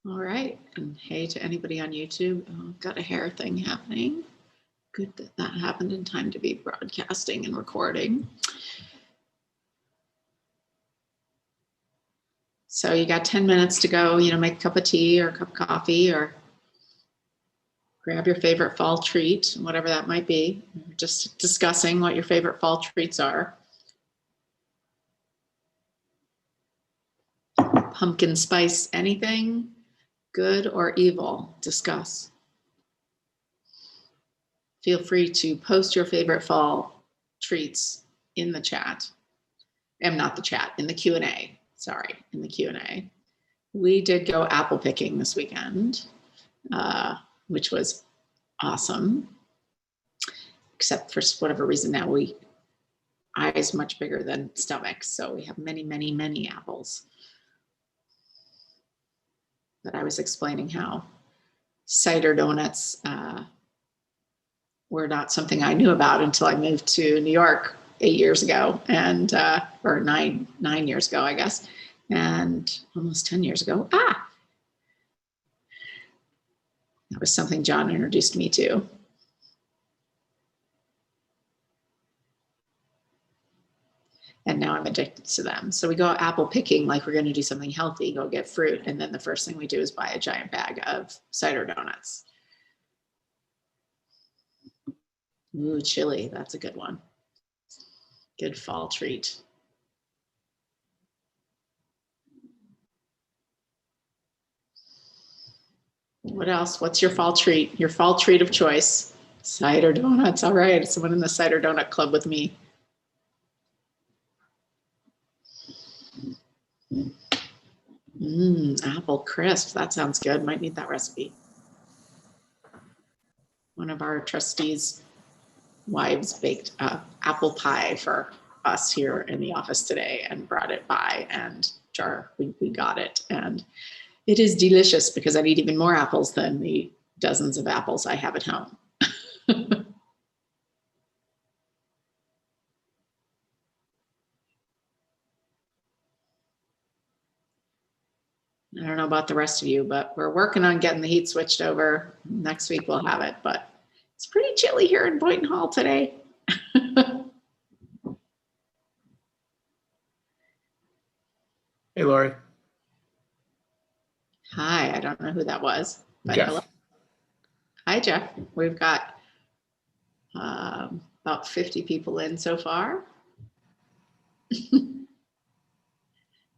All right, and hey to anybody on YouTube. Got a hair thing happening. Good that that happened in time to be broadcasting and recording. So you got 10 minutes to go, make a cup of tea or a cup of coffee or grab your favorite fall treat, whatever that might be. We're just discussing what your favorite fall treats are. Pumpkin spice anything, good or evil, discuss. Feel free to post your favorite fall treats in the chat. Not the chat, in the Q&A. Sorry, in the Q&A. We did go apple picking this weekend, which was awesome. Except for whatever reason now eyes much bigger than stomachs. So we have many, many, many apples. But I was explaining how cider donuts were not something I knew about until I moved to New York 8 years ago, and or nine years ago, I guess, and almost 10 years ago. That was something John introduced me to. And now I'm addicted to them. So we go apple picking like we're going to do something healthy, go get fruit. And then the first thing we do is buy a giant bag of cider donuts. Ooh, chili, that's a good one. Good fall treat. What else? What's your fall treat? Your fall treat of choice? Cider donuts. All right. Someone in the cider donut club with me. Apple crisp. That sounds good. Might need that recipe. One of our trustees' wives baked apple pie for us here in the office today and brought it by, and we got it. And it is delicious because I need even more apples than the dozens of apples I have at home. I don't know about the rest of you, but we're working on getting the heat switched over. Next week we'll have it, but it's pretty chilly here in Boynton Hall today. Hey, Lori. Hi, I don't know who that was, but Jeff. hello. Hi, Jeff. We've got about 50 people in so far.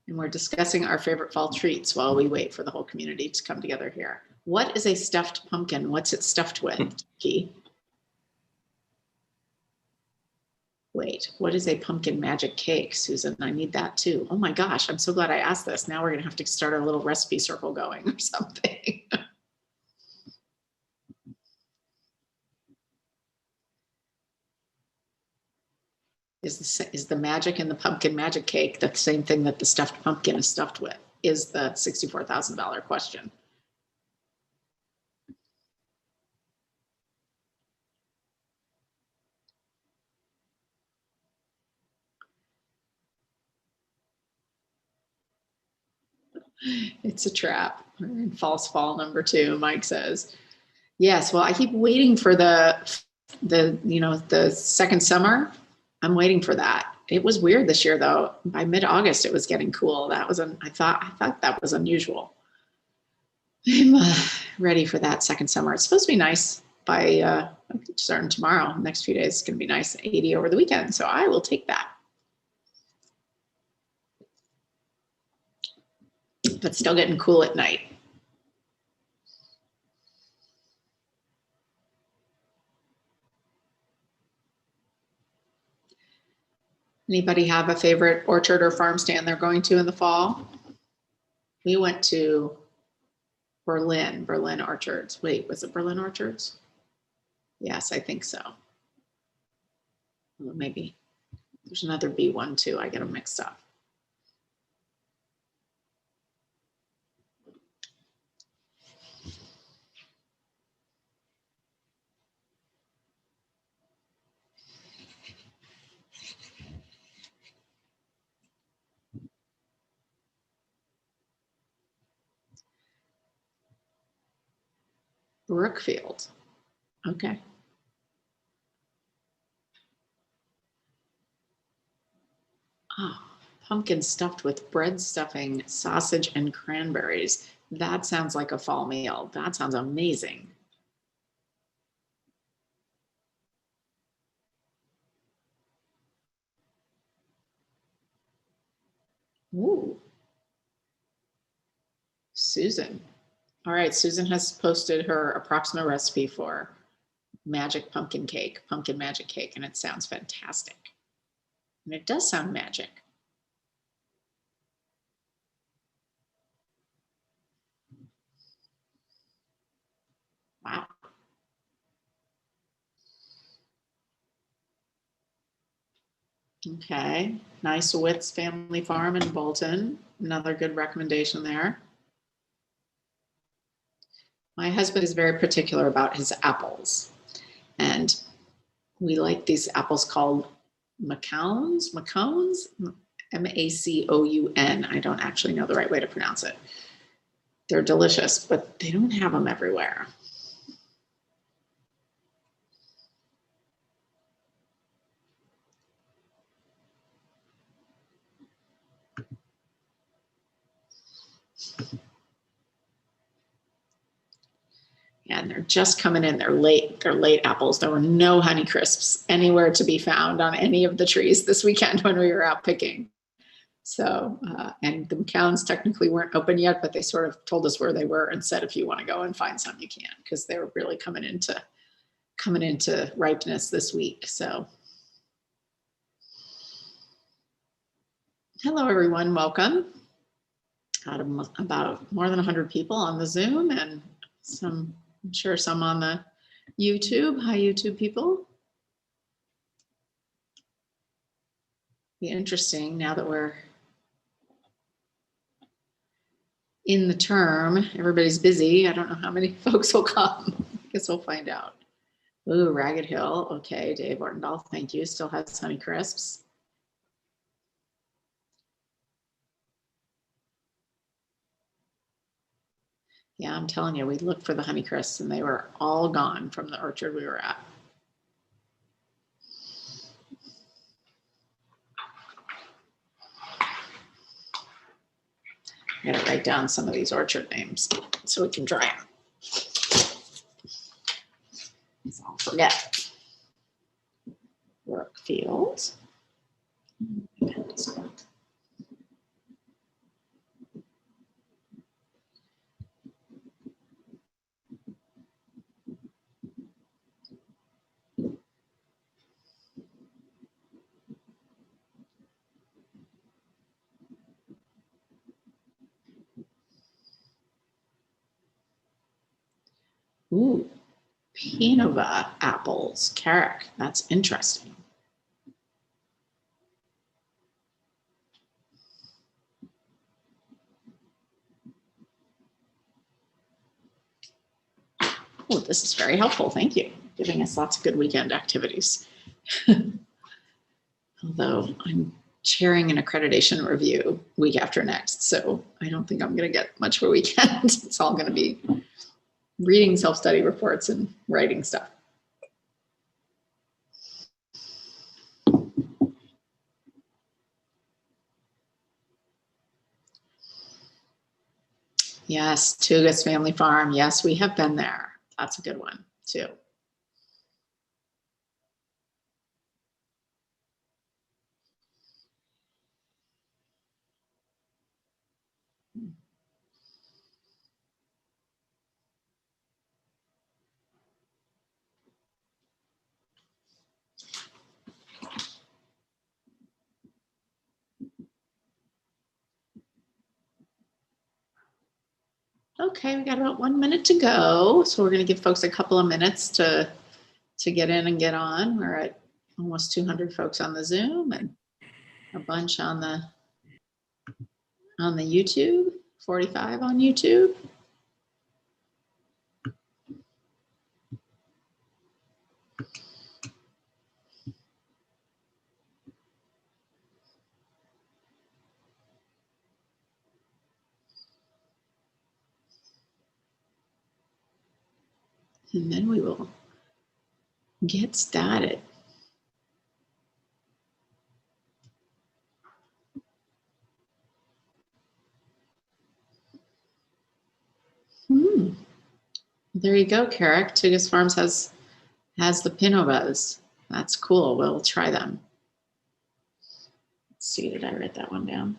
And we're discussing our favorite fall treats while we wait for the whole community to come together here. What is a stuffed pumpkin? What's it stuffed with, Key? Wait, what is a pumpkin magic cake, Susan? I need that too. Oh my gosh, I'm so glad I asked this. Now we're gonna have to start a little recipe circle going or something. Is the magic in the pumpkin magic cake the same thing that the stuffed pumpkin is stuffed with? Is the $64,000 question. It's a trap. False fall number 2, Mike says. Yes, well, I keep waiting for the second summer. I'm waiting for that. It was weird this year though. By mid-August it was getting cool. I thought that was unusual. I'm ready for that second summer. It's supposed to be nice by starting tomorrow. Next few days it's going to be nice, 80 over the weekend. So I will take that. But still getting cool at night. Anybody have a favorite orchard or farm stand they're going to in the fall? We went to Berlin Orchards. Wait, was it Berlin Orchards? Yes, I think so. Well, maybe there's another B one too. I get them mixed up. Brookfield. Okay. Oh, pumpkin stuffed with bread stuffing, sausage, and cranberries. That sounds like a fall meal. That sounds amazing. Ooh. Susan. All right, Susan has posted her approximate recipe for magic pumpkin cake, pumpkin magic cake, and it sounds fantastic. And it does sound magic. Wow. Okay, Nice Wits Family Farm in Bolton. Another good recommendation there. My husband is very particular about his apples. And we like these apples called Macoun, M-A-C-O-U-N. I don't actually know the right way to pronounce it. They're delicious, but they don't have them everywhere. And they're just coming in. They're late apples. There were no Honey Crisps anywhere to be found on any of the trees this weekend when we were out picking. So, and the McCowns technically weren't open yet, but they sort of told us where they were and said, if you want to go and find some, you can, because they were really coming into ripeness this week. So, hello everyone, welcome. Got about more than 100 people on the Zoom and some, I'm sure some on the YouTube. Hi, YouTube people. Be interesting now that we're in the term. Everybody's busy. I don't know how many folks will come. I guess we'll find out. Ooh, Ragged Hill. Okay, Dave Ortendahl, thank you. Still has Honey Crisps. Yeah, I'm telling you, we looked for the Honey Crisps and they were all gone from the orchard we were at. I gotta write down some of these orchard names so we can try them. So I'll forget. Brookfield. Ooh, Pinova apples, Carrick. That's interesting. Oh, this is very helpful. Thank you. Giving us lots of good weekend activities. Although I'm chairing an accreditation review week after next, so I don't think I'm going to get much of a weekend. It's all going to be reading self-study reports and writing stuff. Yes, Tugas Family Farm. Yes, we have been there. That's a good one too. Okay, we got about 1 minute to go. So we're going to give folks a couple of minutes to get in and get on. We're at almost 200 folks on the Zoom and a bunch on the YouTube, 45 on YouTube. and then we will get started. There you go, Carrick. Tugas Farms has the Pinovas. That's cool. We'll try them. Let's see, did I write that one down?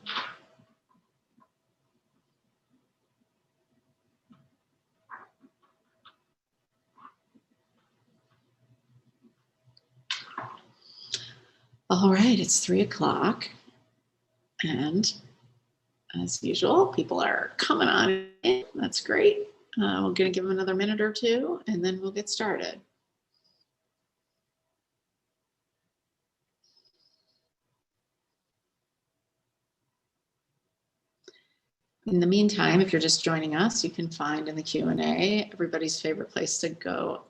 All right, it's 3 o'clock. And as usual, people are coming on in. That's great. We're going to give them another minute or two, and then we'll get started. In the meantime, if you're just joining us, you can find in the Q&A everybody's favorite place to go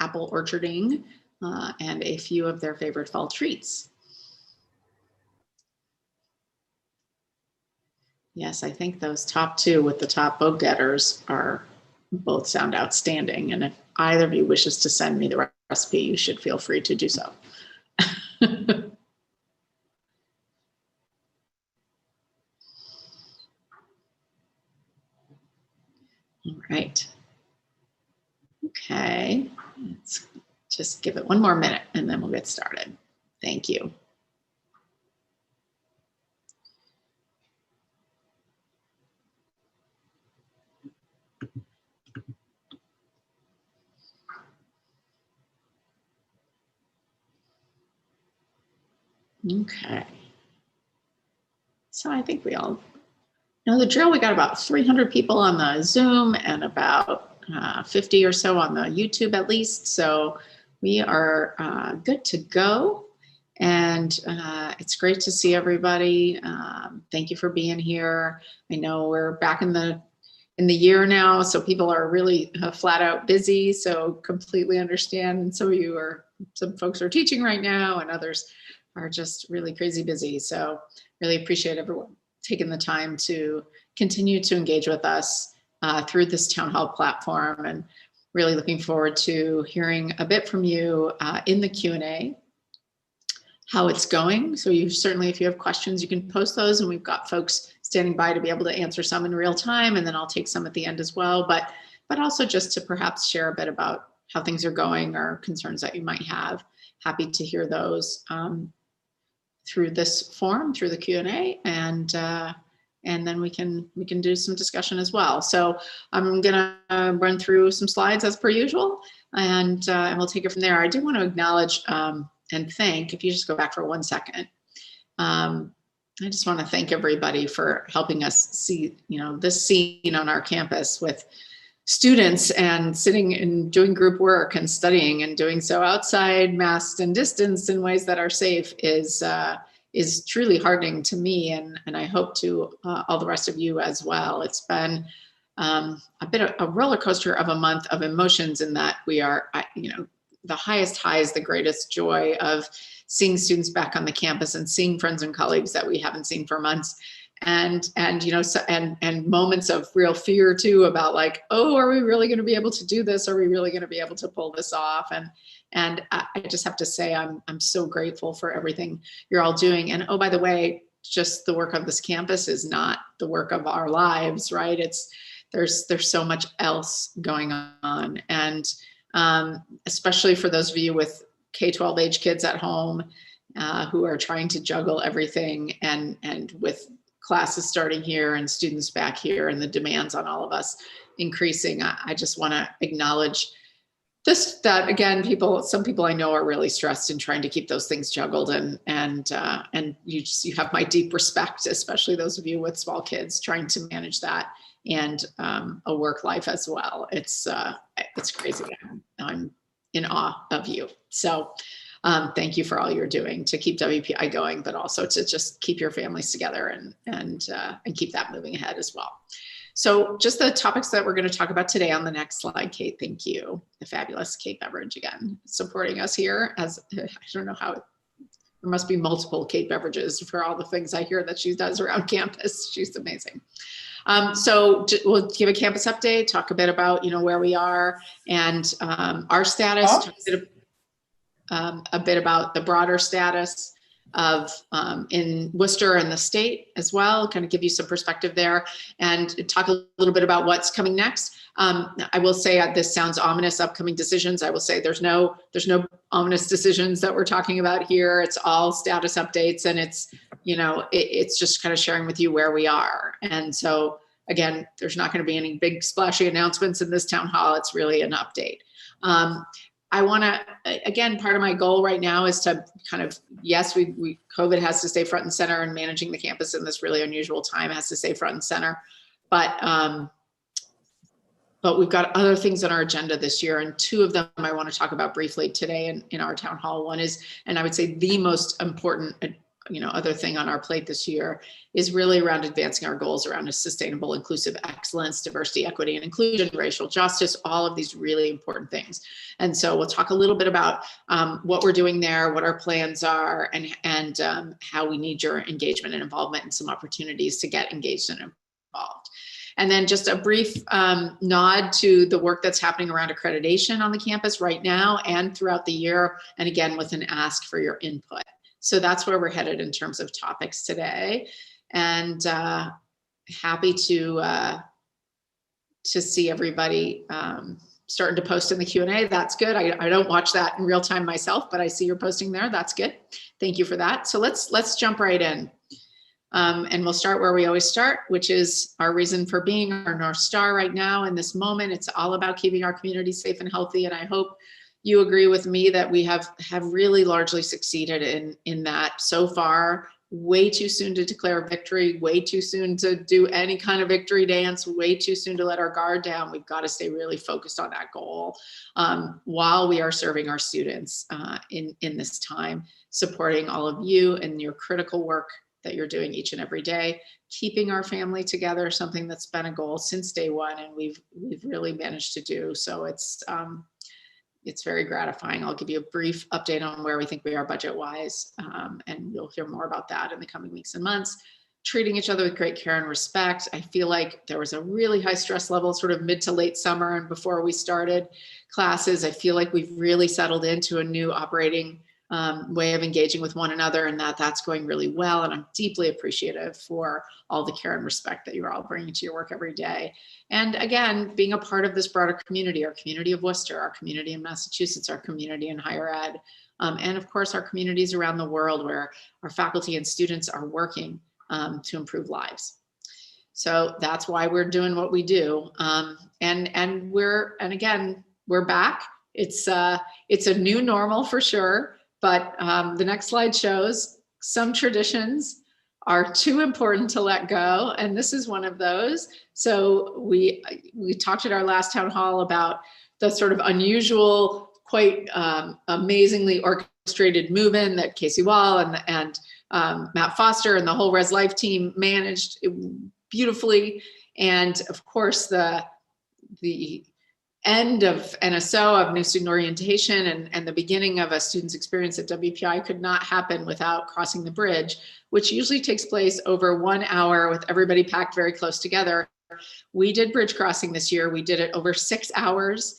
apple orcharding and a few of their favorite fall treats. Yes, I think those top two with the top vote getters are both sound outstanding. And if either of you wishes to send me the recipe, you should feel free to do so. All right. Okay, let's just give it one more minute and then we'll get started. Thank you. Okay. So I think we all know the drill. We got about 300 people on the Zoom and about 50 or so on the YouTube at least. So we are good to go. And it's great to see everybody. Thank you for being here. I know we're back in the year now, so people are really flat out busy. So completely understand. And some folks are teaching right now, and others are just really crazy busy. So really appreciate everyone taking the time to continue to engage with us through this town hall platform, and really looking forward to hearing a bit from you in the Q&A, how it's going. So you certainly, if you have questions, you can post those, and we've got folks standing by to be able to answer some in real time, and then I'll take some at the end as well. But also just to perhaps share a bit about how things are going or concerns that you might have. Happy to hear those through this forum, through the Q&A, and then we can do some discussion as well. So I'm gonna run through some slides as per usual, and we'll take it from there. I do want to acknowledge and thank, if you just go back for 1 second, I just want to thank everybody for helping us see, this scene on our campus with students and sitting and doing group work and studying and doing so outside, masked and distanced in ways that are safe is truly heartening to me, and I hope to all the rest of you as well. It's been a bit of a roller coaster of a month of emotions, in that we are, the highest highs, the greatest joy of seeing students back on the campus and seeing friends and colleagues that we haven't seen for months. And moments of real fear too, about like, oh, are we really going to be able to do this? Are we really going to be able to pull this off? And I just have to say, I'm so grateful for everything you're all doing. And oh, by the way, just the work of this campus is not the work of our lives, right? There's so much else going on. And especially for those of you with K-12 age kids at home who are trying to juggle everything, and with classes starting here and students back here and the demands on all of us increasing, I just want to acknowledge that again, some people I know are really stressed in trying to keep those things juggled, and you have my deep respect, especially those of you with small kids trying to manage that and a work life as well. It's crazy. I'm in awe of you. So thank you for all you're doing to keep WPI going, but also to just keep your families together and keep that moving ahead as well. So just the topics that we're going to talk about today on the next slide. Kate, thank you. The fabulous Kate Beveridge again, supporting us here. As I don't know how, there must be multiple Kate Beverages for all the things I hear that she does around campus. She's amazing. We'll give a campus update, talk a bit about, where we are and our status, talk a bit about the broader status of in Worcester and the state as well, kind of give you some perspective there and talk a little bit about what's coming next. I will say this sounds ominous, upcoming decisions. I will say there's no ominous decisions that we're talking about here. It's all status updates and it's, it's just kind of sharing with you where we are. And so again, there's not going to be any big splashy announcements in this town hall. It's really an update. I want to, again, part of my goal right now is to kind of, yes, COVID has to stay front and center and managing the campus in this really unusual time has to stay front and center. But we've got other things on our agenda this year. And two of them I want to talk about briefly today in our town hall. One is, and I would say the most important other thing on our plate this year is really around advancing our goals around a sustainable, inclusive excellence, diversity, equity, and inclusion, racial justice, all of these really important things. And so we'll talk a little bit about what we're doing there, what our plans are, and how we need your engagement and involvement and some opportunities to get engaged and involved. And then just a brief nod to the work that's happening around accreditation on the campus right now and throughout the year. And again, with an ask for your input. So that's where we're headed in terms of topics today, and happy to see everybody starting to post in the Q&A. That's good. I don't watch that in real time myself, but I see you're posting there. That's good. Thank you for that. So let's jump right in, and we'll start where we always start, which is our reason for being, our North Star right now in this moment. It's all about keeping our community safe and healthy, and I hope you agree with me that we have really largely succeeded in that so far. Way too soon to declare victory, way too soon to do any kind of victory dance, way too soon to let our guard down. We've got to stay really focused on that goal while we are serving our students in this time, supporting all of you and your critical work that you're doing each and every day, keeping our family together, something that's been a goal since day one and we've really managed to do. So it's very gratifying. I'll give you a brief update on where we think we are budget-wise, and you'll hear more about that in the coming weeks and months. Treating each other with great care and respect. I feel like there was a really high stress level sort of mid to late summer and before we started classes. I feel like we've really settled into a new operating way of engaging with one another, and that's going really well. And I'm deeply appreciative for all the care and respect that you're all bringing to your work every day. And again, being a part of this broader community, our community of Worcester, our community in Massachusetts, our community in higher ed, and of course, our communities around the world where our faculty and students are working to improve lives. So that's why we're doing what we do. And again, we're back. It's a new normal for sure. But the next slide shows some traditions are too important to let go. And this is one of those. So we talked at our last town hall about the sort of unusual, quite amazingly orchestrated move-in that Casey Wall and Matt Foster and the whole Res Life team managed beautifully. And of course, the end of NSO, of New Student Orientation, and the beginning of a student's experience at WPI could not happen without crossing the bridge, which usually takes place over 1 hour with everybody packed very close together. We did bridge crossing this year. We did it over 6 hours,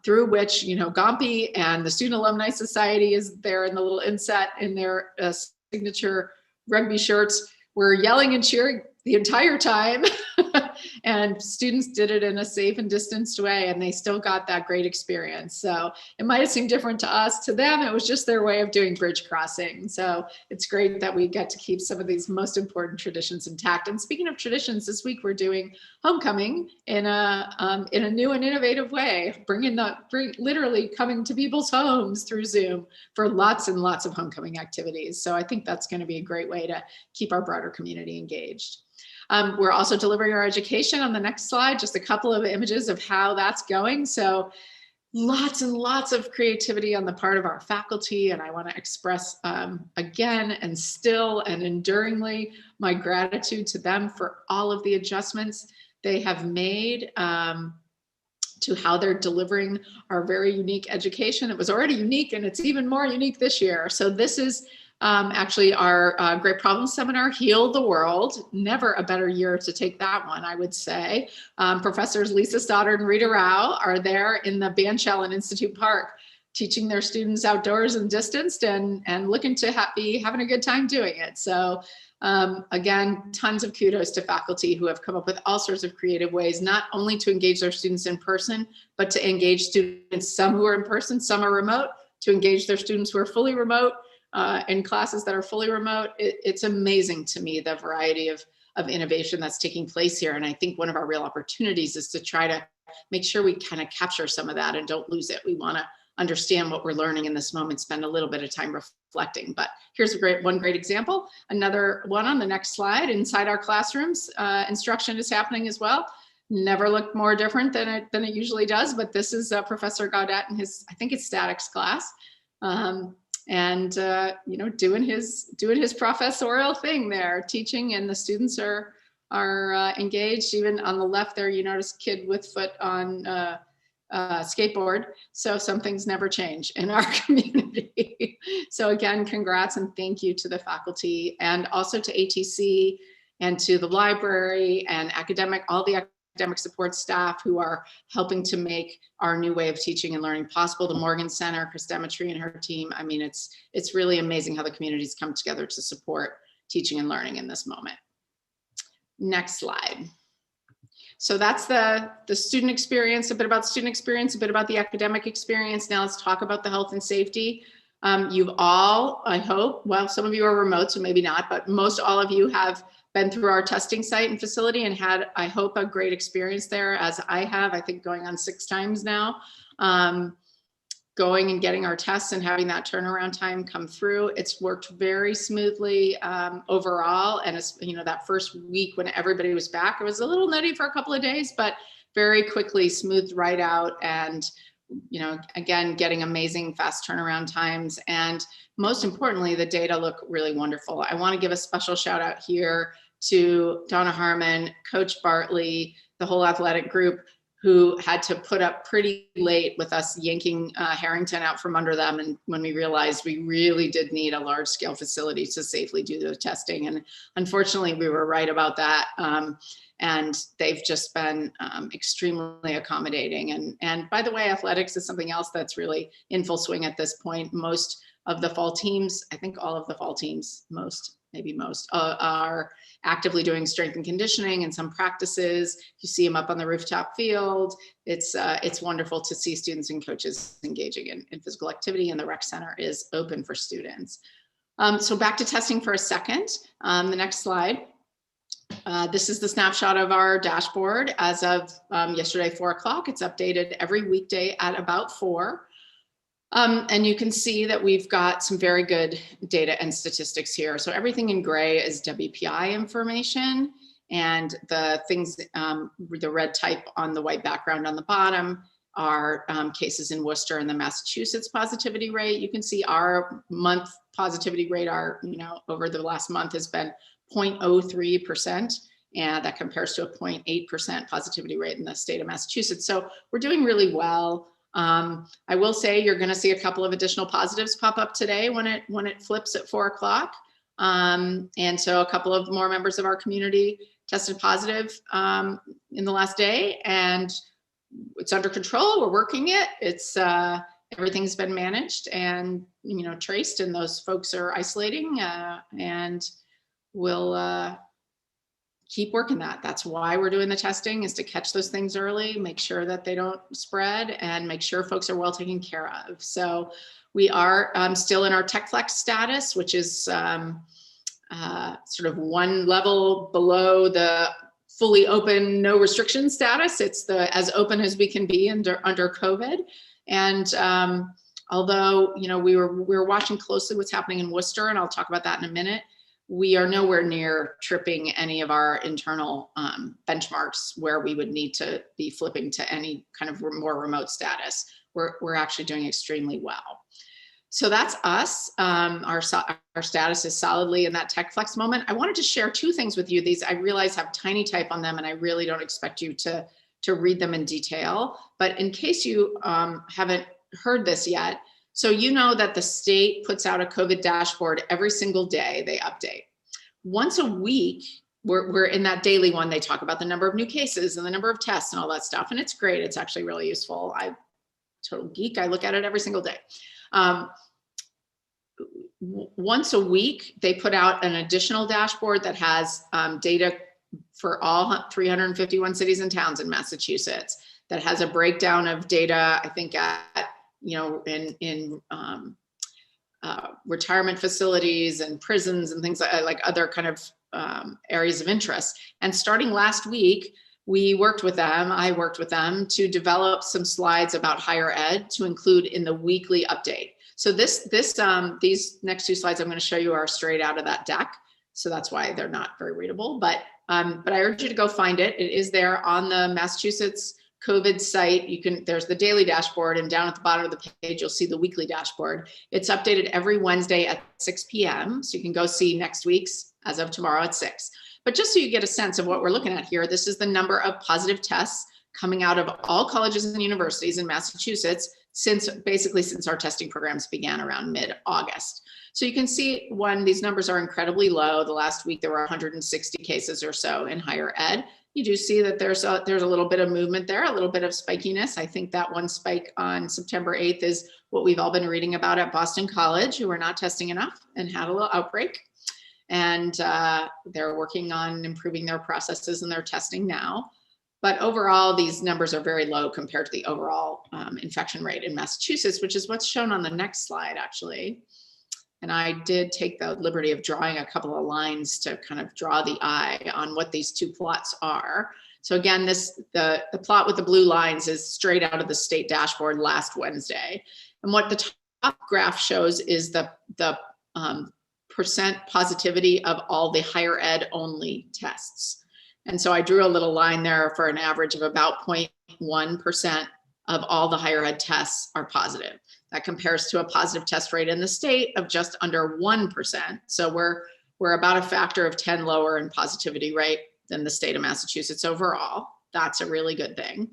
through which, Gompy and the Student Alumni Society is there in the little inset in their signature rugby shirts. We're yelling and cheering the entire time. And students did it in a safe and distanced way, and they still got that great experience. So it might have seemed different to us. To them, it was just their way of doing bridge crossing. So it's great that we get to keep some of these most important traditions intact. And speaking of traditions, this week we're doing homecoming in a new and innovative way, literally coming to people's homes through Zoom for lots and lots of homecoming activities. So I think that's going to be a great way to keep our broader community engaged. We're also delivering our education on the next slide, just a couple of images of how that's going. So lots and lots of creativity on the part of our faculty. And I want to express again and still and enduringly my gratitude to them for all of the adjustments they have made to how they're delivering our very unique education. It was already unique and it's even more unique this year. So this is Actually, our Great Problem Seminar, Heal the World. Never a better year to take that one, I would say. Professors Lisa Stoddard and Rita Rao are there in the bandshell in Institute Park, teaching their students outdoors and distanced and looking to be having a good time doing it. So again, tons of kudos to faculty who have come up with all sorts of creative ways, not only to engage their students in person, but to engage students, some who are in person, some are remote, to engage their students who are fully remote in classes that are fully remote. It's amazing to me, the variety of innovation that's taking place here. And I think one of our real opportunities is to try to make sure we kind of capture some of that and don't lose it. We want to understand what we're learning in this moment, spend a little bit of time reflecting. But here's one great example. Another one on the next slide. Inside our classrooms, instruction is happening as well. Never looked more different than it usually does, but this is Professor Gaudet in his, I think it's statics class. Doing his professorial thing there, teaching, and the students are engaged. Even on the left there, you notice kid with foot on skateboard. So some things never change in our community. So again, congrats and thank you to the faculty, and also to ATC and to the library and all the academic support staff who are helping to make our new way of teaching and learning possible. The Morgan Center, Chris Demetri and her team. I mean, it's really amazing how the communities come together to support teaching and learning in this moment. Next slide. So that's the student experience, a bit about student experience, a bit about the academic experience. Now let's talk about the health and safety. You've all, I hope, well, some of you are remote, so maybe not, but most all of you have been through our testing site and facility and had, I hope, a great experience there, as I have, I think going on 6 times now. Going and getting our tests and having that turnaround time come through. It's worked very smoothly overall. And it's, that first week when everybody was back, it was a little nutty for a couple of days, but very quickly smoothed right out. And, again, getting amazing fast turnaround times. And most importantly, the data look really wonderful. I want to give a special shout out here to Donna Harmon, Coach Bartley, the whole athletic group, who had to put up pretty late with us yanking Harrington out from under them. And when we realized we really did need a large scale facility to safely do the testing. And unfortunately, we were right about that. And they've just been extremely accommodating. And by the way, athletics is something else that's really in full swing at this point. Most of the fall teams, I think all of the fall teams, maybe most, are actively doing strength and conditioning and some practices. You see them up on the rooftop field. It's wonderful to see students and coaches engaging in physical activity, and the rec center is open for students. So back to testing for a second. The next slide. This is the snapshot of our dashboard as of yesterday, 4 o'clock. It's updated every weekday at about 4. And you can see that we've got some very good data and statistics here. So everything in gray is WPI information, and the things, the red type on the white background on the bottom are cases in Worcester and the Massachusetts positivity rate. You can see our month positivity rate, over the last month has been 0.03%. And that compares to a 0.8% positivity rate in the state of Massachusetts. So we're doing really well. I will say you're going to see a couple of additional positives pop up today when it flips at 4 o'clock. And so a couple of more members of our community tested positive in the last day, and it's under control. We're working it. It's everything's been managed and traced, and those folks are isolating, and we'll keep working that. That's why we're doing the testing, is to catch those things early, make sure that they don't spread, and make sure folks are well taken care of. So we are still in our TechFlex status, which is sort of one level below the fully open, no restriction status. It's the as open as we can be under COVID. And although we were watching closely what's happening in Worcester, and I'll talk about that in a minute, we are nowhere near tripping any of our internal benchmarks where we would need to be flipping to any kind of more remote status. We're actually doing extremely well. So that's us. Our status is solidly in that TechFlex moment. I wanted to share 2 things with you. These I realize have tiny type on them, and I really don't expect you to read them in detail. But in case you haven't heard this yet, So you know that the state puts out a COVID dashboard every single day, they update. Once a week, we're in that daily one, they talk about the number of new cases and the number of tests and all that stuff. And it's great, it's actually really useful. I'm a total geek, I look at it every single day. Once a week, they put out an additional dashboard that has data for all 351 cities and towns in Massachusetts, that has a breakdown of data, I think at, in retirement facilities and prisons and things like other kind of areas of interest. And starting last week, I worked with them to develop some slides about higher ed to include in the weekly update. So these next two slides I'm going to show you are straight out of that deck. So that's why they're not very readable, but I urge you to go find it. It is there on the Massachusetts COVID site. There's the daily dashboard, and down at the bottom of the page, you'll see the weekly dashboard. It's updated every Wednesday at 6 p.m. So you can go see next week's as of tomorrow at 6. But just so you get a sense of what we're looking at here, this is the number of positive tests coming out of all colleges and universities in Massachusetts since our testing programs began around mid-August. So you can see when these numbers are incredibly low. The last week there were 160 cases or so in higher ed. You do see that there's a little bit of movement there, a little bit of spikiness. I think that one spike on September 8th is what we've all been reading about at Boston College, who were not testing enough and had a little outbreak. And they're working on improving their processes and their testing now. But overall, these numbers are very low compared to the overall infection rate in Massachusetts, which is what's shown on the next slide, actually. And I did take the liberty of drawing a couple of lines to kind of draw the eye on what these two plots are. So again, the plot with the blue lines is straight out of the state dashboard last Wednesday. And what the top graph shows is the percent positivity of all the higher ed only tests. And so I drew a little line there for an average of about 0.1% of all the higher ed tests are positive. That compares to a positive test rate in the state of just under 1%. So we're about a factor of 10 lower in positivity rate than the state of Massachusetts overall. That's a really good thing.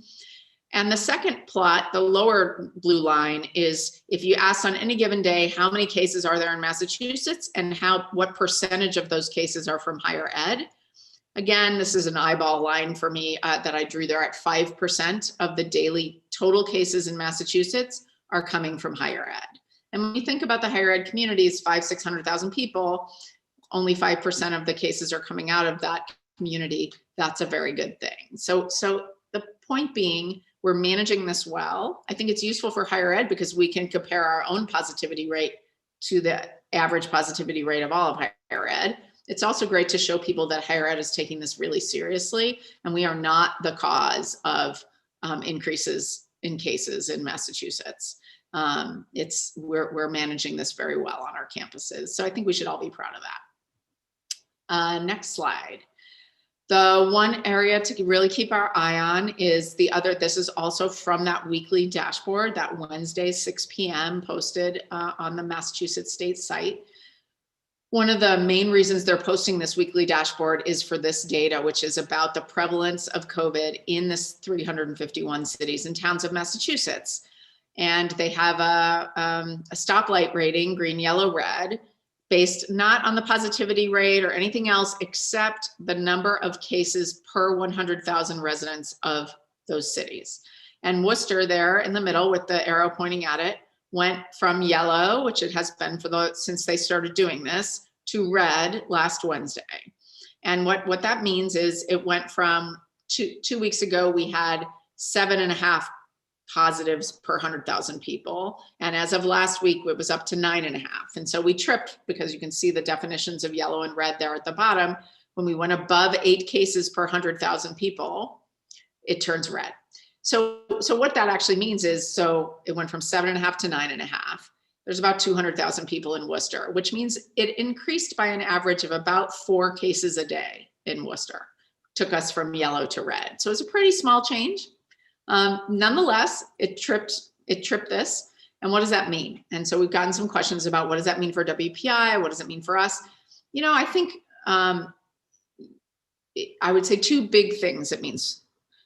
And the second plot, the lower blue line, is if you ask on any given day, how many cases are there in Massachusetts and what percentage of those cases are from higher ed? Again, this is an eyeball line for me that I drew there at 5% of the daily total cases in Massachusetts are coming from higher ed. And when you think about the higher ed communities, 600,000 people, only 5% of the cases are coming out of that community. That's a very good thing. So the point being, we're managing this well. I think it's useful for higher ed because we can compare our own positivity rate to the average positivity rate of all of higher ed. It's also great to show people that higher ed is taking this really seriously, and we are not the cause of increases in cases in Massachusetts. We're managing this very well on our campuses. So I think we should all be proud of that. Next slide. The one area to really keep our eye on is this is also from that weekly dashboard, that Wednesday, 6 p.m. posted on the Massachusetts state site. One of the main reasons they're posting this weekly dashboard is for this data, which is about the prevalence of COVID in this 351 cities and towns of Massachusetts. And they have a stoplight rating, green, yellow, red, based not on the positivity rate or anything else except the number of cases per 100,000 residents of those cities. And Worcester there in the middle with the arrow pointing at it went from yellow, which it has been since they started doing this, to red last Wednesday. And what that means is it went from 2 weeks ago, we had 7.5 positives per 100,000 people. And as of last week, it was up to 9.5. And so we tripped because you can see the definitions of yellow and red there at the bottom. When we went above 8 cases per 100,000 people, it turns red. So what that actually means is, so it went from 7.5 to 9.5. There's about 200,000 people in Worcester, which means it increased by an average of about 4 cases a day in Worcester. Took us from yellow to red. So it's a pretty small change. Nonetheless, it tripped this. And what does that mean? And so we've gotten some questions about what does that mean for WPI? What does it mean for us? I think I would say 2 big things it means.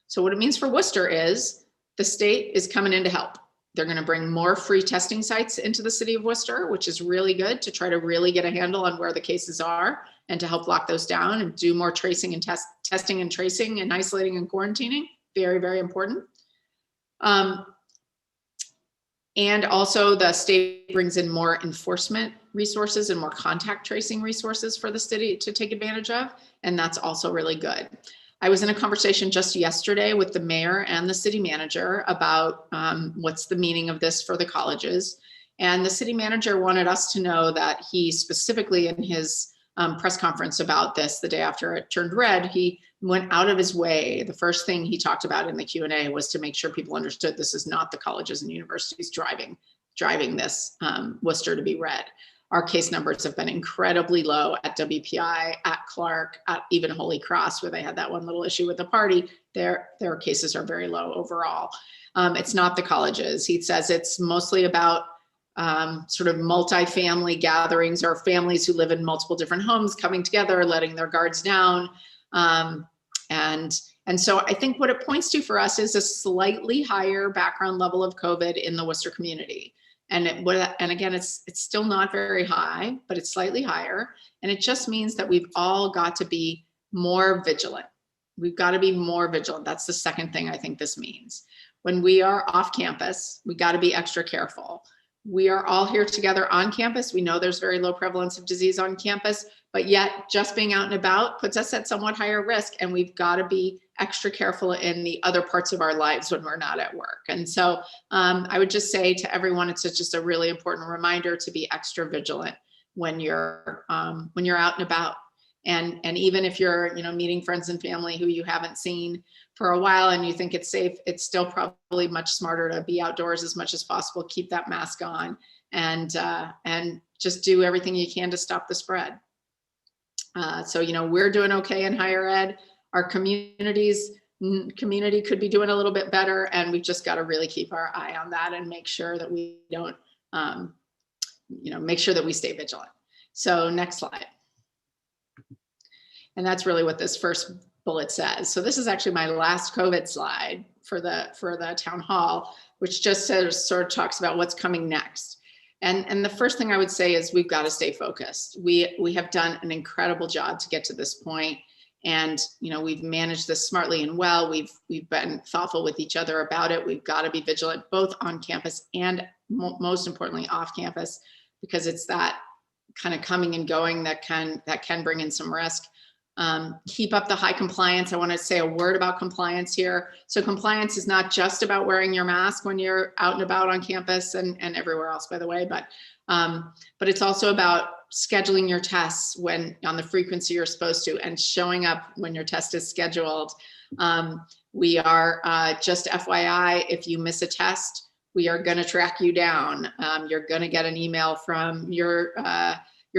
So what it means for Worcester is the state is coming in to help. They're going to bring more free testing sites into the city of Worcester, which is really good to try to really get a handle on where the cases are and to help lock those down and do more tracing and testing and tracing and isolating and quarantining. Very, very important. And also the state brings in more enforcement resources and more contact tracing resources for the city to take advantage of. And that's also really good. I was in a conversation just yesterday with the mayor and the city manager about what's the meaning of this for the colleges. And the city manager wanted us to know that he specifically in his press conference about this the day after it turned red, he went out of his way. The first thing he talked about in the Q&A was to make sure people understood this is not the colleges and universities driving this Worcester to be red. Our case numbers have been incredibly low at WPI, at Clark, at even Holy Cross, where they had that one little issue with the party. Their cases are very low overall. It's not the colleges. He says it's mostly about sort of multi-family gatherings or families who live in multiple different homes coming together, letting their guards down. And so I think what it points to for us is a slightly higher background level of COVID in the Worcester community. And again, it's still not very high, but it's slightly higher. And it just means that we've all got to be more vigilant. We've got to be more vigilant. That's the second thing I think this means. When we are off campus, we got to be extra careful. We are all here together on campus. We know there's very low prevalence of disease on campus, but yet just being out and about puts us at somewhat higher risk. And we've got to be extra careful in the other parts of our lives when we're not at work. And so I would just say to everyone, it's just a really important reminder to be extra vigilant when you're out and about. And even if you're, meeting friends and family who you haven't seen for a while and you think it's safe, it's still probably much smarter to be outdoors as much as possible, keep that mask on, and just do everything you can to stop the spread. So, we're doing okay in higher ed. Our community could be doing a little bit better, and we've just got to really keep our eye on that and make sure that we don't, make sure that we stay vigilant. So next slide. And that's really what this first bullet says. So this is actually my last COVID slide for the town hall, which just sort of talks about what's coming next. And the first thing I would say is we've got to stay focused. We have done an incredible job to get to this point. And, we've managed this smartly and well. We've been thoughtful with each other about it. We've got to be vigilant, both on campus and most importantly off campus, because it's that kind of coming and going that can bring in some risk. Keep up the high compliance. I want to say a word about compliance here. So compliance is not just about wearing your mask when you're out and about on campus and everywhere else, by the way, but it's also about scheduling your tests when on the frequency you're supposed to and showing up when your test is scheduled. We are just FYI, if you miss a test, we are going to track you down. You're going to get an email from your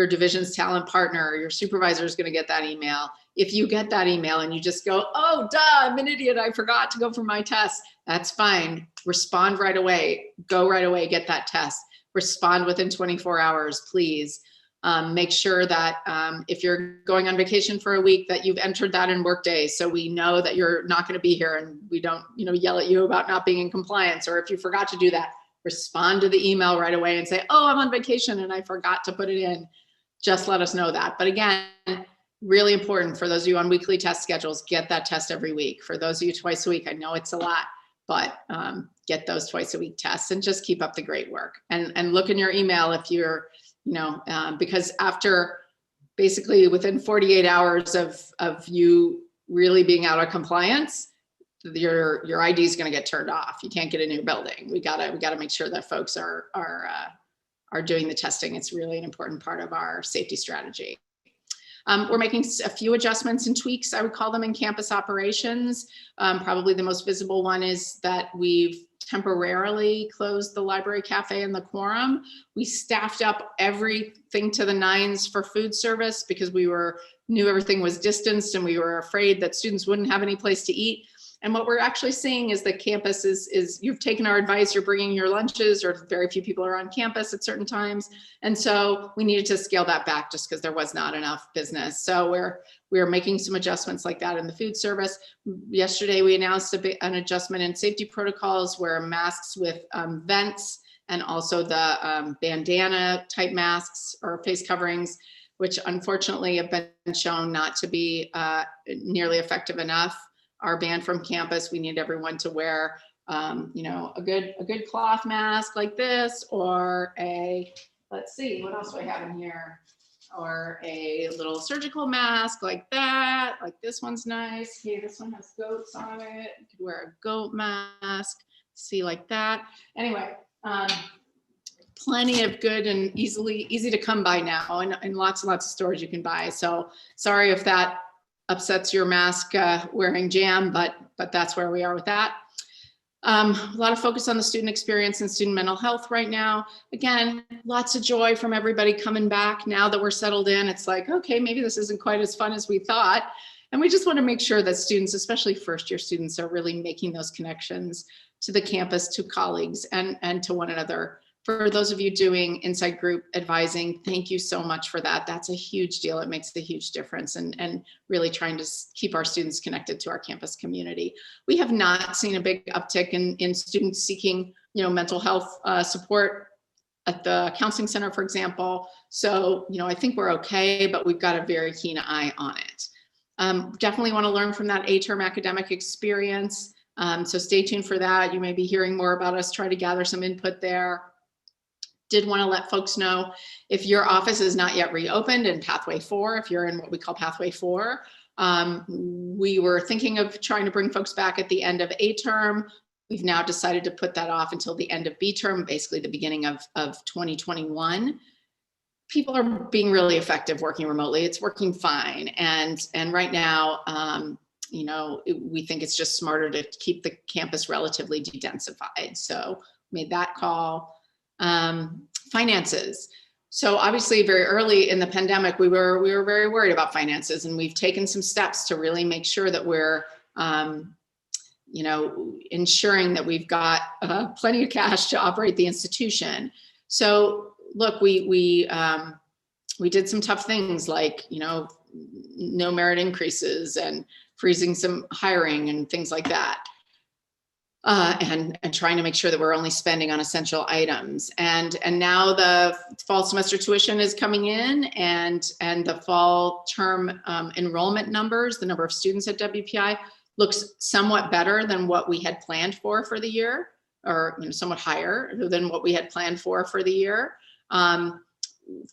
division's talent partner. Your supervisor is going to get that email. If you get that email and you just go, oh, duh, I'm an idiot, I forgot to go for my test, that's fine. Respond right away. Go right away, get that test. Respond within 24 hours, please. Make sure that if you're going on vacation for a week, that you've entered that in Workday, so we know that you're not going to be here and we don't, yell at you about not being in compliance. Or if you forgot to do that, respond to the email right away and say, oh, I'm on vacation and I forgot to put it in. Just let us know that. But again, really important for those of you on weekly test schedules, get that test every week. For those of you twice a week, I know it's a lot, but get those twice a week tests and just keep up the great work. And look in your email if you're, because after basically within 48 hours of you really being out of compliance, your ID is going to get turned off. You can't get into your building. We gotta make sure that folks are doing the testing. It's really an important part of our safety strategy. We're making a few adjustments and tweaks, I would call them, in campus operations. Probably the most visible one is that we've temporarily closed the library cafe and the quorum. We staffed up everything to the nines for food service because we knew everything was distanced and we were afraid that students wouldn't have any place to eat. And what we're actually seeing is that campus is you've taken our advice, you're bringing your lunches, or very few people are on campus at certain times. And so we needed to scale that back just because there was not enough business. So we're making some adjustments like that in the food service. Yesterday, we announced an adjustment in safety protocols where masks with vents and also the bandana type masks or face coverings, which unfortunately have been shown not to be nearly effective enough, are banned from campus. We need everyone to wear, a good cloth mask like this, or let's see, what else do I have in here? Or a little surgical mask like that. Like this one's nice. Hey, this one has goats on it. You could wear a goat mask. See, like that. Anyway, plenty of good and easy to come by now, and lots and lots of stores you can buy. So sorry if that upsets your mask wearing jam, but that's where we are with that. A lot of focus on the student experience and student mental health right now. Again, lots of joy from everybody coming back. Now that we're settled in, it's like, okay, maybe this isn't quite as fun as we thought. And we just want to make sure that students, especially first-year students, are really making those connections to the campus, to colleagues, and to one another. For those of you doing inside group advising, thank you so much for that. That's a huge deal. It makes a huge difference, and really trying to keep our students connected to our campus community. We have not seen a big uptick in students seeking, mental health support at the counseling center, for example. So, I think we're okay, but we've got a very keen eye on it. Definitely want to learn from that A-term academic experience. So stay tuned for that. You may be hearing more about us, try to gather some input there. Did want to let folks know, if your office is not yet reopened in Pathway 4, if you're in what we call Pathway 4, we were thinking of trying to bring folks back at the end of A-term. We've now decided to put that off until the end of B-term, basically the beginning of 2021. People are being really effective working remotely. It's working fine. And right now, we think it's just smarter to keep the campus relatively de-densified. So made that call. Finances. So obviously very early in the pandemic, we were very worried about finances, and we've taken some steps to really make sure that we're, ensuring that we've got plenty of cash to operate the institution. So look, we did some tough things like, no merit increases and freezing some hiring and things like that. And trying to make sure that we're only spending on essential items. And now the fall semester tuition is coming in, and the fall term enrollment numbers, the number of students at WPI, looks somewhat better than what we had planned for the year, or somewhat higher than what we had planned for the year.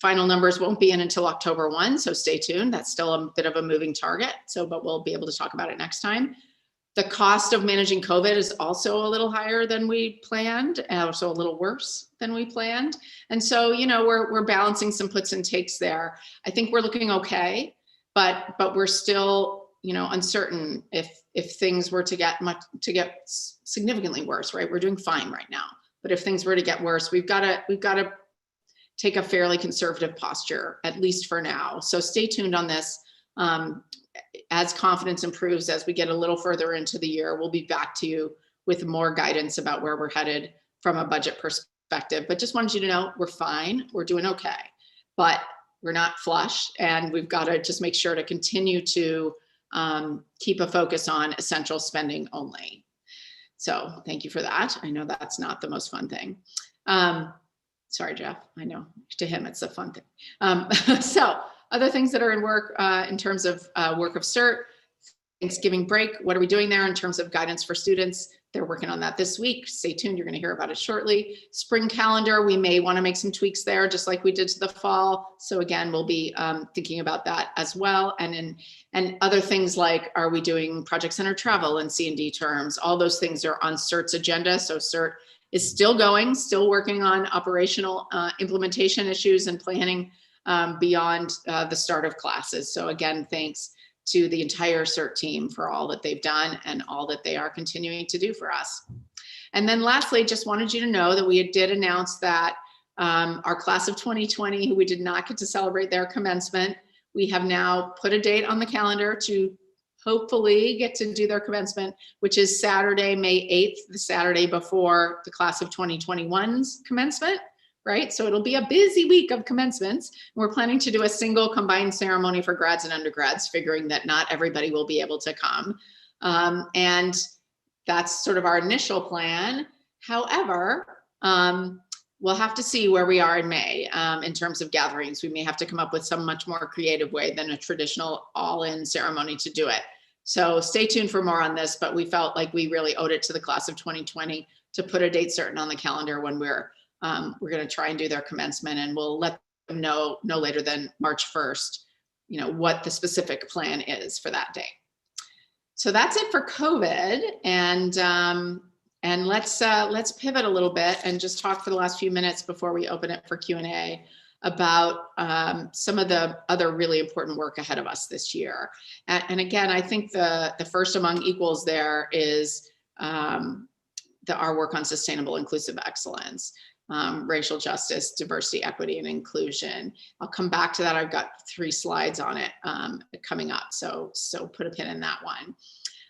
Final numbers won't be in until October 1, so stay tuned. That's still a bit of a moving target. But we'll be able to talk about it next time. The cost of managing COVID is also a little higher than we planned, so a little worse than we planned. And so, we're balancing some puts and takes there. I think we're looking okay, but we're still, uncertain if things were to get significantly worse, right? We're doing fine right now, but if things were to get worse, we've got to take a fairly conservative posture, at least for now. So stay tuned on this. As confidence improves, as we get a little further into the year, we'll be back to you with more guidance about where we're headed from a budget perspective. But just wanted you to know we're fine, we're doing okay, but we're not flush, and we've got to just make sure to continue to keep a focus on essential spending only. So thank you for that. I know that's not the most fun thing. Sorry, Jeff, I know to him it's a fun thing. So other things that are in work in terms of work of CERT, Thanksgiving break, what are we doing there in terms of guidance for students? They're working on that this week. Stay tuned, you're gonna hear about it shortly. Spring calendar, we may wanna make some tweaks there, just like we did to the fall. So again, we'll be thinking about that as well. And other things like, are we doing project center travel and C&D terms? All those things are on CERT's agenda. So CERT is still going, still working on operational implementation issues and planning beyond the start of classes. So again, thanks to the entire CERT team for all that they've done and all that they are continuing to do for us. And then lastly, just wanted you to know that we did announce that our class of 2020, who we did not get to celebrate their commencement, we have now put a date on the calendar to hopefully get to do their commencement, which is Saturday, May 8th, the Saturday before the class of 2021's commencement, right? So it'll be a busy week of commencements. We're planning to do a single combined ceremony for grads and undergrads, figuring that not everybody will be able to come. And that's sort of our initial plan. However, we'll have to see where we are in May in terms of gatherings. We may have to come up with some much more creative way than a traditional all-in ceremony to do it. So stay tuned for more on this, but we felt like we really owed it to the class of 2020 to put a date certain on the calendar when we're going to try and do their commencement, and we'll let them know no later than March 1st, what the specific plan is for that day. So that's it for COVID, and let's pivot a little bit and just talk for the last few minutes before we open it for Q&A about some of the other really important work ahead of us this year. And again, I think the first among equals there is our work on sustainable inclusive excellence, racial justice, diversity, equity, and inclusion. I'll come back to that. I've got 3 slides on it coming up, so put a pin in that one.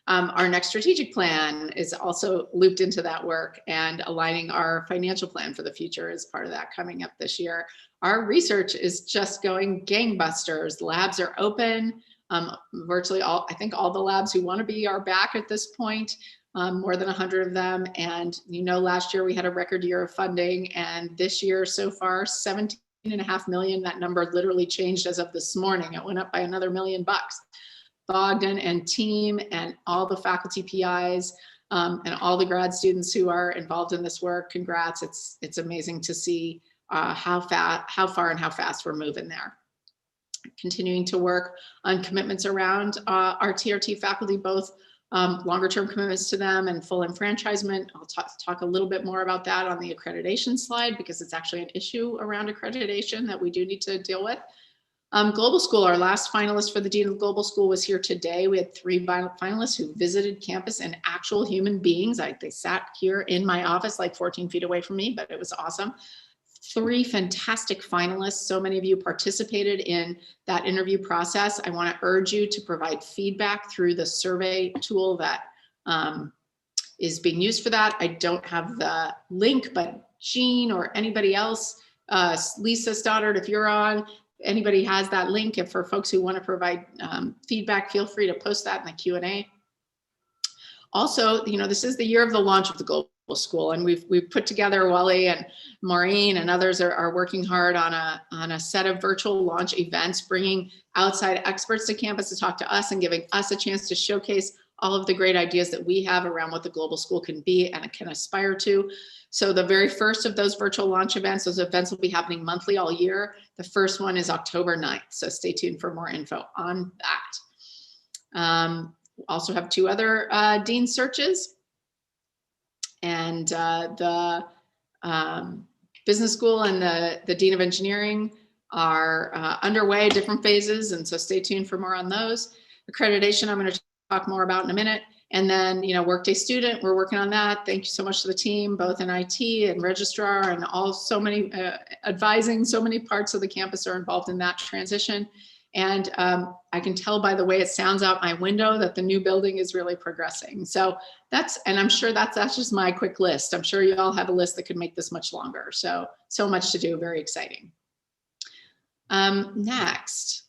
Our next strategic plan is also looped into that work, and aligning our financial plan for the future is part of that coming up this year. Our research is just going gangbusters. Labs are open. Virtually I think all the labs who want to be are back at this point, more than 100 of them. And last year we had a record year of funding, and this year so far, $17.5 million. That number literally changed as of this morning. It went up by another $1 million. Bogdan and team and all the faculty PIs and all the grad students who are involved in this work, congrats. It's amazing to see how far and how fast we're moving there. Continuing to work on commitments around our TRT faculty, both longer term commitments to them and full enfranchisement. I'll talk a little bit more about that on the accreditation slide, because it's actually an issue around accreditation that we do need to deal with. Global School, our last finalist for the Dean of Global School was here today. We had 3 finalists who visited campus and actual human beings. They sat here in my office like 14 feet away from me, but it was awesome. 3 fantastic finalists. So many of you participated in that interview process. I want to urge you to provide feedback through the survey tool that is being used for that. I don't have the link, but Jean or anybody else, Lisa Stoddard, if you're on, anybody has that link, and for folks who want to provide feedback, feel free to post that in the Q&A. Also, this is the year of the launch of the Global School, and we've put together, Wally and Maureen and others are working hard on a set of virtual launch events, bringing outside experts to campus to talk to us and giving us a chance to showcase all of the great ideas that we have around what the Global School can be and it can aspire to. So the very first of those virtual launch events, those events will be happening monthly all year. The first one is October 9th. So stay tuned for more info on that. Also have 2 other dean searches, and the business school and the Dean of Engineering are underway, different phases. And so stay tuned for more on those. Accreditation, I'm going to talk more about in a minute. And then, Workday Student, we're working on that. Thank you so much to the team, both in IT and registrar and so many advising, so many parts of the campus are involved in that transition. And I can tell by the way it sounds out my window that the new building is really progressing. So and I'm sure that's just my quick list. I'm sure you all have a list that could make this much longer. So much to do, very exciting. Next.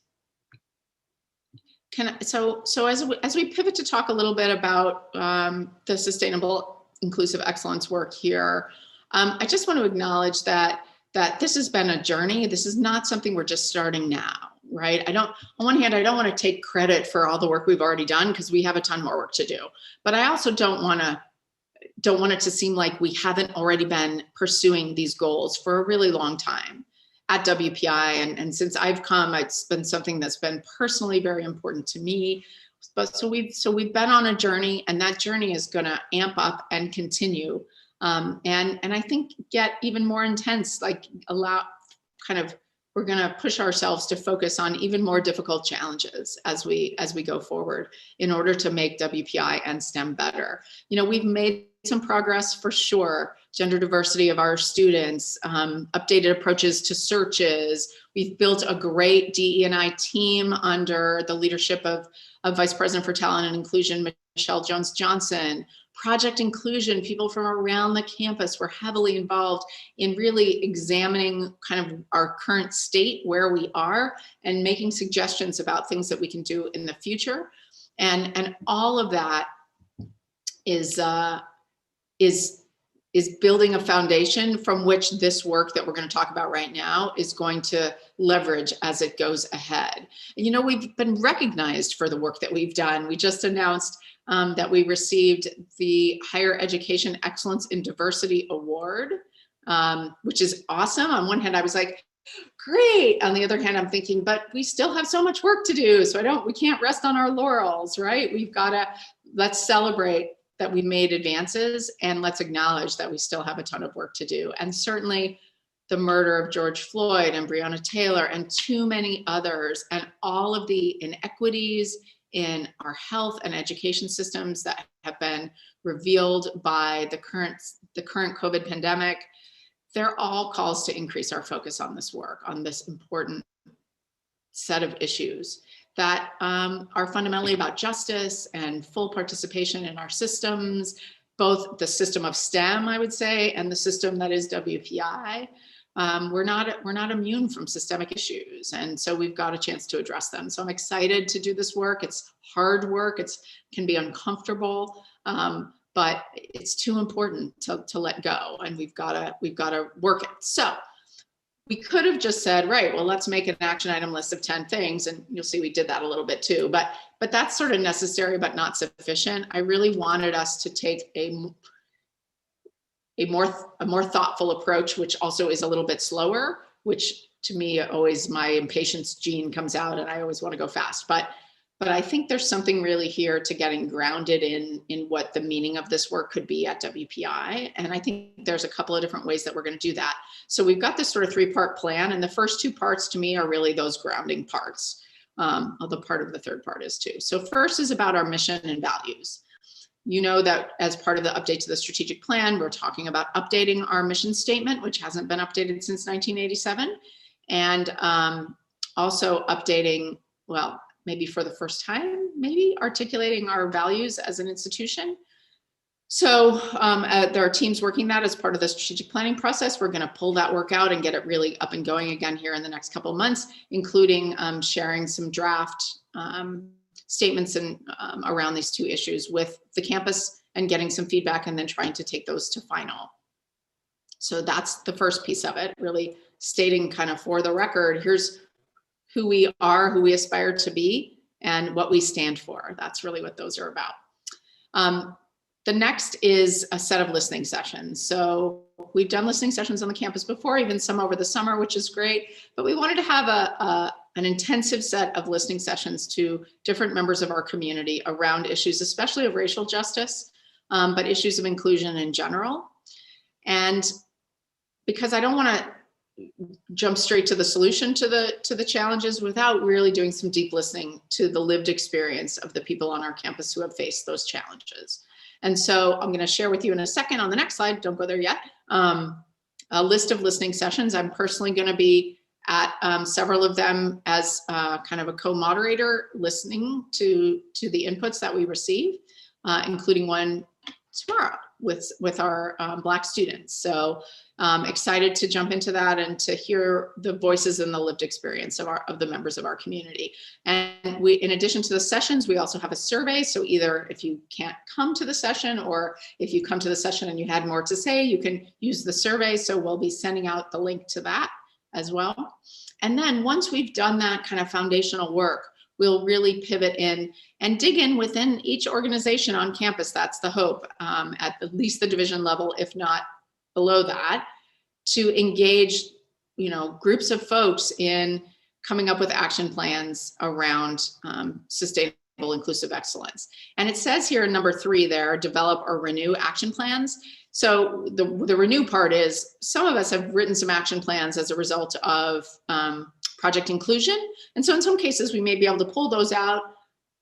So as we pivot to talk a little bit about the sustainable inclusive excellence work here, I just want to acknowledge that this has been a journey. This is not something we're just starting now, right? On one hand, I don't want to take credit for all the work we've already done, because we have a ton more work to do. But I also don't want it to seem like we haven't already been pursuing these goals for a really long time at WPI, and since I've come, it's been something that's been personally very important to me. But so we've been on a journey, and that journey is going to amp up and continue, and I think get even more intense. We're going to push ourselves to focus on even more difficult challenges as we go forward in order to make WPI and STEM better. We've made some progress for sure. Gender diversity of our students, updated approaches to searches. We've built a great DE&I team under the leadership of Vice President for Talent and Inclusion, Michelle Jones-Johnson. Project Inclusion, people from around the campus were heavily involved in really examining kind of our current state, where we are, and making suggestions about things that we can do in the future. And all of that is building a foundation from which this work that we're going to talk about right now is going to leverage as it goes ahead. And, you know, we've been recognized for the work that we've done. We just announced that we received the Higher Education Excellence in Diversity Award, which is awesome. On one hand, I was like, great. On the other hand, I'm thinking, but we still have so much work to do. So we can't rest on our laurels, right? Let's celebrate that we made advances, and let's acknowledge that we still have a ton of work to do. And certainly the murder of George Floyd and Breonna Taylor and too many others, and all of the inequities in our health and education systems that have been revealed by the current COVID pandemic, they're all calls to increase our focus on this work, on this important set of issues that are fundamentally about justice and full participation in our systems, both the system of STEM, I would say, and the system that is WPI. We're not immune from systemic issues, and so we've got a chance to address them. So I'm excited to do this work. It's hard work. It can be uncomfortable, but it's too important to let go, and we've got to work it. So we could have just said, right, well, let's make an action item list of 10 things, and you'll see we did that a little bit too. But that's sort of necessary, but not sufficient. I really wanted us to take a more thoughtful approach, which also is a little bit slower, which to me always my impatience gene comes out and I always want to go fast. But I think there's something really here to getting grounded in what the meaning of this work could be at WPI. And I think there's a couple of different ways that we're going to do that. So we've got this sort of 3-part plan, and the first 2 parts to me are really those grounding parts. Although part of the third part is too. So first is about our mission and values. You know that as part of the update to the strategic plan, we're talking about updating our mission statement, which hasn't been updated since 1987. And also updating, well, maybe for the first time, maybe articulating our values as an institution. So there are teams working that as part of the strategic planning process. We're going to pull that work out and get it really up and going again here in the next couple of months, including sharing some draft statements and around these 2 issues with the campus and getting some feedback, and then trying to take those to final. So that's the first piece of it, really stating kind of for the record, here's who we are, who we aspire to be, and what we stand for. That's really what those are about. The next is a set of listening sessions. So we've done listening sessions on the campus before, even some over the summer, which is great, but we wanted to have an intensive set of listening sessions to different members of our community around issues, especially of racial justice, but issues of inclusion in general. And because I don't want to jump straight to the solution to the challenges without really doing some deep listening to the lived experience of the people on our campus who have faced those challenges. And so I'm going to share with you in a second on the next slide, don't go there yet, a list of listening sessions. I'm personally going to be at several of them as kind of a co-moderator, listening to the inputs that we receive, including one tomorrow with our Black students. So excited to jump into that and to hear the voices and the lived experience of the members of our community. And we, in addition to the sessions, we also have a survey. So either if you can't come to the session, or if you come to the session and you had more to say, you can use the survey. So we'll be sending out the link to that as well. And then once we've done that kind of foundational work, we'll really pivot in and dig in within each organization on campus. That's the hope, at least the division level, if not below that, to engage, groups of folks in coming up with action plans around sustainable inclusive excellence. And it says here in number 3 there, develop or renew action plans. So the renew part is, some of us have written some action plans as a result of Project Inclusion. And so in some cases, we may be able to pull those out,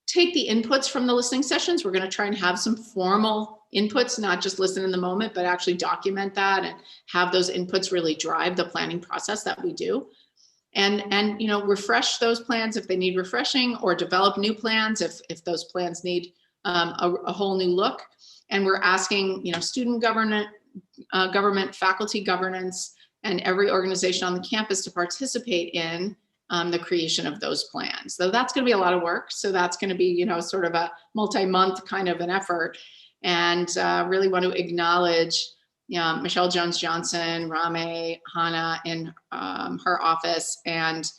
take the inputs from the listening sessions. We're going to try and have some formal inputs, not just listen in the moment, but actually document that and have those inputs really drive the planning process that we do. And you know, refresh those plans if they need refreshing, or develop new plans if those plans need a whole new look. And we're asking, you know, student government, faculty governance, and every organization on the campus to participate in the creation of those plans. So that's going to be a lot of work. So that's going to be, you know, sort of a multi-month kind of an effort. And really want to acknowledge Michelle Jones-Johnson, Rame, Hannah in her office, and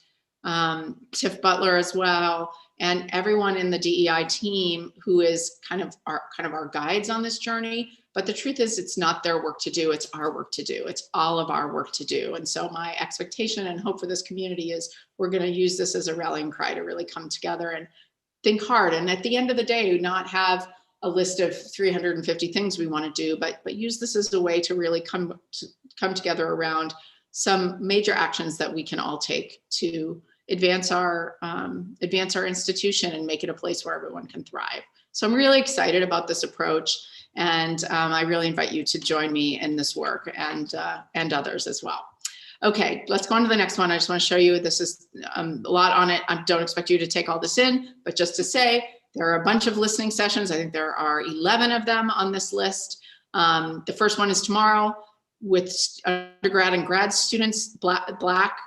Tiff Butler as well, and everyone in the DEI team who is kind of our guides on this journey. But the truth is, it's not their work to do, it's our work to do. It's all of our work to do. And so my expectation and hope for this community is we're going to use this as a rallying cry to really come together and think hard. And at the end of the day, not have a list of 350 things we want to do, but use this as a way to really come together around some major actions that we can all take to advance our institution and make it a place where everyone can thrive. So I'm really excited about this approach, and I really invite you to join me in this work, and others as well. Okay, let's go on to the next one. I just want to show you, this is a lot on it. I don't expect you to take all this in, but just to say, there are a bunch of listening sessions. I think there are 11 of them on this list. The first one is tomorrow with undergrad and grad students, Black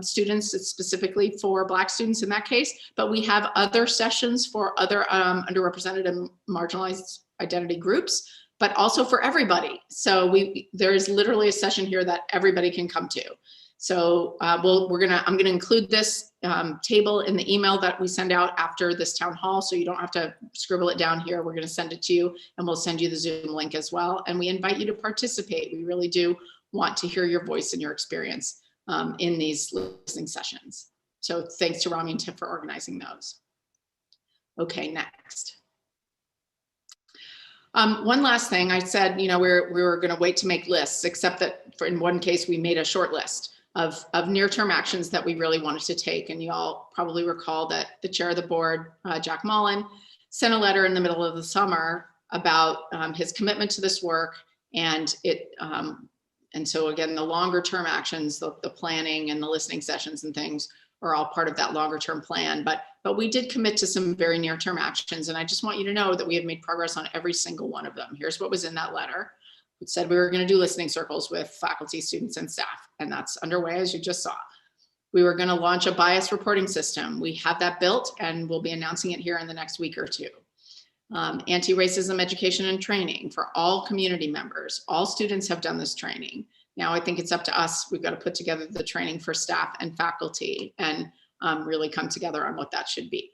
students. It's specifically for Black students in that case, but we have other sessions for other underrepresented and marginalized identity groups, but also for everybody. So there is literally a session here that everybody can come to. So I'm gonna include this table in the email that we send out after this town hall, so you don't have to scribble it down here. We're gonna send it to you, and we'll send you the Zoom link as well. And we invite you to participate. We really do want to hear your voice and your experience in these listening sessions. So thanks to Rami and Tiff for organizing those. Okay, next. One last thing, I said, you know, we were going to wait to make lists, except that in one case we made a short list of near-term actions that we really wanted to take. And you all probably recall that the chair of the board, Jack Mullen, sent a letter in the middle of the summer about his commitment to this work. And so again, the longer term actions, the planning and the listening sessions and things are all part of that longer term plan. But we did commit to some very near term actions. And I just want you to know that we have made progress on every single one of them. Here's what was in that letter. It said we were going to do listening circles with faculty, students, and staff. And that's underway, as you just saw. We were going to launch a bias reporting system. We have that built, and we'll be announcing it here in the next week or two. Anti-racism education and training for all community members. All students have done this training. Now I think it's up to us. We've got to put together the training for staff and faculty and really come together on what that should be.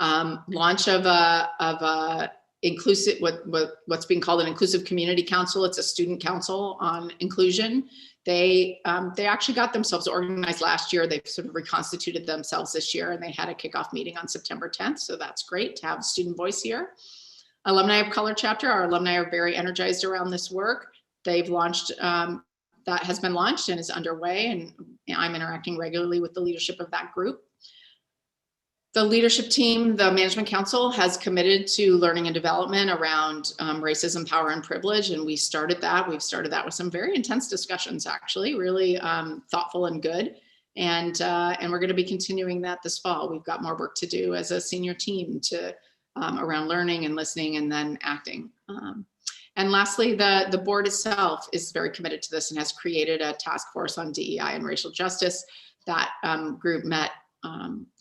Launch of a inclusive, what's being called an inclusive community council. It's a student council on inclusion. They actually got themselves organized last year. They've sort of reconstituted themselves this year, and they had a kickoff meeting on September 10th. So that's great to have student voice here. Alumni of Color Chapter. Our alumni are very energized around this work. They've launched, that has been launched and is underway, and I'm interacting regularly with the leadership of that group. The leadership team, the management council, has committed to learning and development around racism, power, and privilege, and we started that. We've started that with some very intense discussions, actually, really thoughtful and good. And we're going to be continuing that this fall. We've got more work to do as a senior team to around learning and listening and then acting. And lastly, the board itself is very committed to this and has created a task force on DEI and racial justice. That group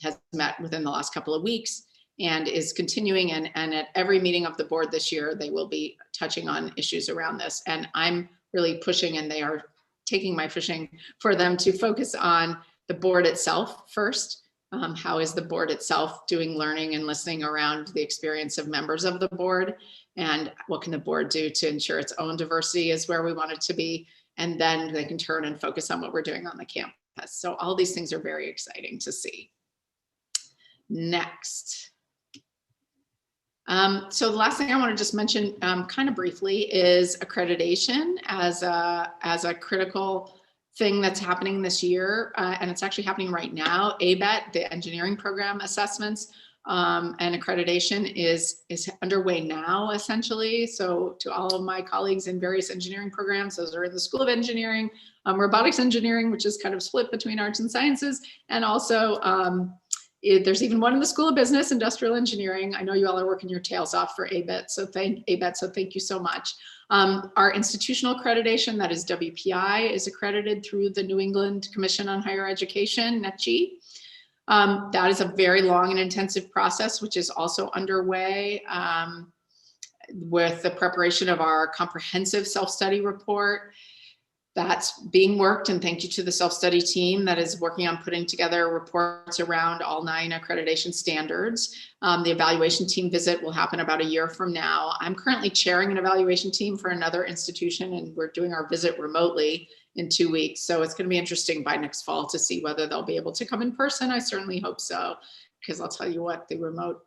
has met within the last couple of weeks and is continuing. And at every meeting of the board this year, they will be touching on issues around this. And I'm really pushing, and they are taking my pushing for them to focus on the board itself first. How is the board itself doing learning and listening around the experience of members of the board? And what can the board do to ensure its own diversity is where we want it to be? And then they can turn and focus on what we're doing on the campus. So all these things are very exciting to see. Next. So the last thing I want to just mention kind of briefly is accreditation as a critical thing that's happening this year. And it's actually happening right now. ABET, the engineering program assessments, and accreditation is underway now, essentially. So to all of my colleagues in various engineering programs, those are in the School of Engineering, robotics engineering, which is kind of split between arts and sciences, and also there's even one in the School of Business, Industrial Engineering. I know you all are working your tails off for ABET, so thank you so much. Our institutional accreditation, that is WPI, is accredited through the New England Commission on Higher Education, NETG. That is a very long and intensive process, which is also underway with the preparation of our comprehensive self-study report. That's being worked, and thank you to the self-study team that is working on putting together reports around all 9 accreditation standards. The evaluation team visit will happen about a year from now. I'm currently chairing an evaluation team for another institution, and we're doing our visit remotely in 2 weeks. So it's going to be interesting by next fall to see whether they'll be able to come in person. I certainly hope so, because I'll tell you what, the remote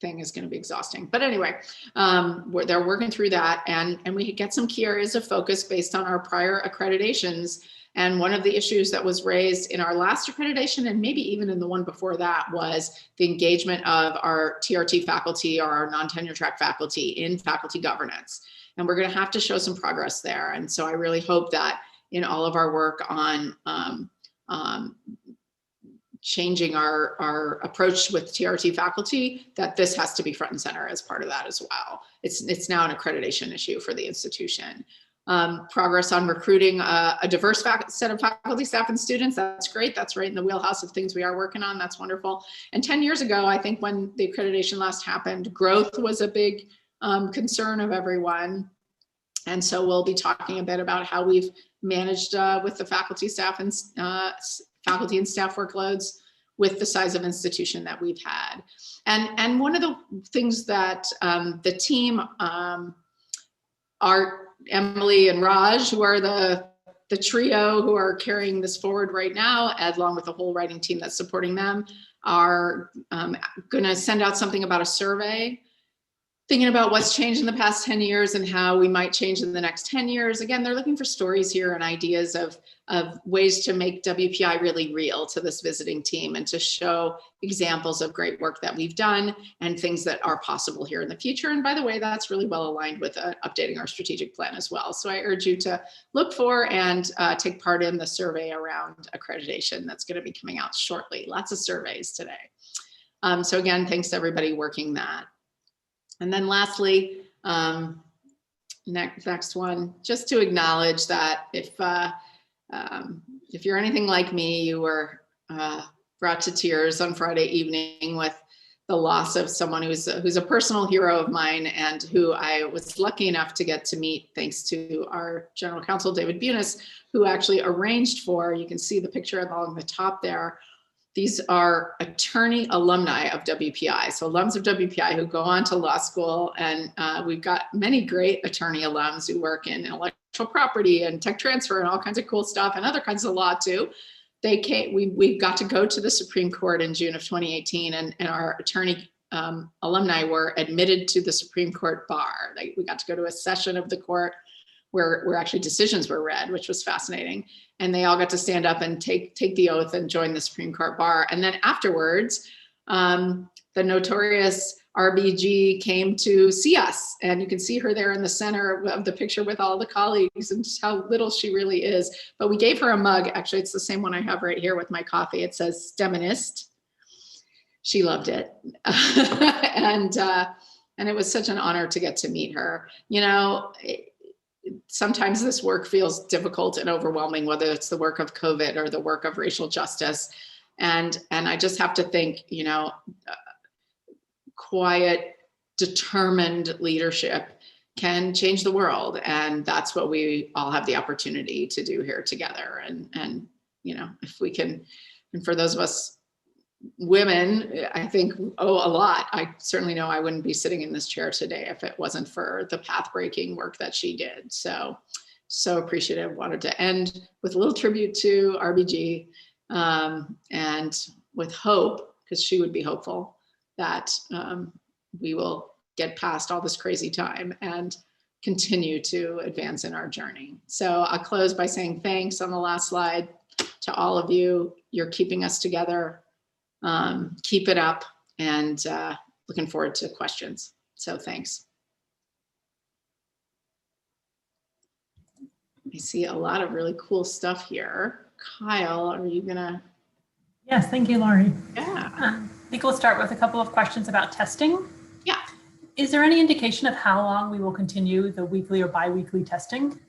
thing is going to be exhausting. But anyway, they're working through that, and we get some key areas of focus based on our prior accreditations. And one of the issues that was raised in our last accreditation, and maybe even in the one before that, was the engagement of our TRT faculty, or our non-tenure track faculty, in faculty governance. And we're going to have to show some progress there. And so I really hope that in all of our work on changing our approach with TRT faculty, that this has to be front and center as part of that as well. It's now an accreditation issue for the institution. Progress on recruiting a diverse set of faculty, staff, and students. That's great. That's right in the wheelhouse of things we are working on. That's wonderful. And 10 years ago, I think when the accreditation last happened, growth was a big concern of everyone. And so we'll be talking a bit about how we've managed with the faculty, staff, and faculty and staff workloads with the size of institution that we've had. And one of the things that the team, are Emily and Raj, who are the trio who are carrying this forward right now, along with the whole writing team that's supporting them, are going to send out something about a survey, thinking about what's changed in the past 10 years and how we might change in the next 10 years. Again, they're looking for stories here and ideas of ways to make WPI really real to this visiting team, and to show examples of great work that we've done and things that are possible here in the future. And by the way, that's really well aligned with updating our strategic plan as well. So I urge you to look for and take part in the survey around accreditation that's going to be coming out shortly. Lots of surveys today. So again, thanks to everybody working that. And then lastly, next one, just to acknowledge that if you're anything like me, you were brought to tears on Friday evening with the loss of someone who's a personal hero of mine, and who I was lucky enough to get to meet thanks to our general counsel, David Bunis, who actually arranged for, you can see the picture along the top there. These are attorney alumni of WPI. So alums of WPI who go on to law school. And we've got many great attorney alums who work in intellectual property and tech transfer and all kinds of cool stuff, and other kinds of law too. We got to go to the Supreme Court in June of 2018, and our attorney alumni were admitted to the Supreme Court bar. We got to go to a session of the court where actually decisions were read, which was fascinating. And they all got to stand up and take the oath and join the Supreme Court bar. And then afterwards, the notorious RBG came to see us. And you can see her there in the center of the picture with all the colleagues, and just how little she really is. But we gave her a mug. Actually, it's the same one I have right here with my coffee. It says STEMinist. She loved it. And it was such an honor to get to meet her. You know, sometimes this work feels difficult and overwhelming, whether it's the work of COVID or the work of racial justice. And I just have to think, you know, quiet, determined leadership can change the world. And that's what we all have the opportunity to do here together. And you know, if we can, and for those of us women, I think owe a lot. I certainly know I wouldn't be sitting in this chair today if it wasn't for the path-breaking work that she did. So appreciative. Wanted to end with a little tribute to RBG, and with hope, because she would be hopeful, that we will get past all this crazy time and continue to advance in our journey. So I'll close by saying thanks on the last slide to all of you. You're keeping us together. Keep it up. and looking forward to questions. So thanks. I see a lot of really cool stuff here. Kyle, are you gonna? Yes, thank you, Laurie. Yeah. I think we'll start with a couple of questions about testing. Yeah. Is there any indication of how long we will continue the weekly or biweekly testing?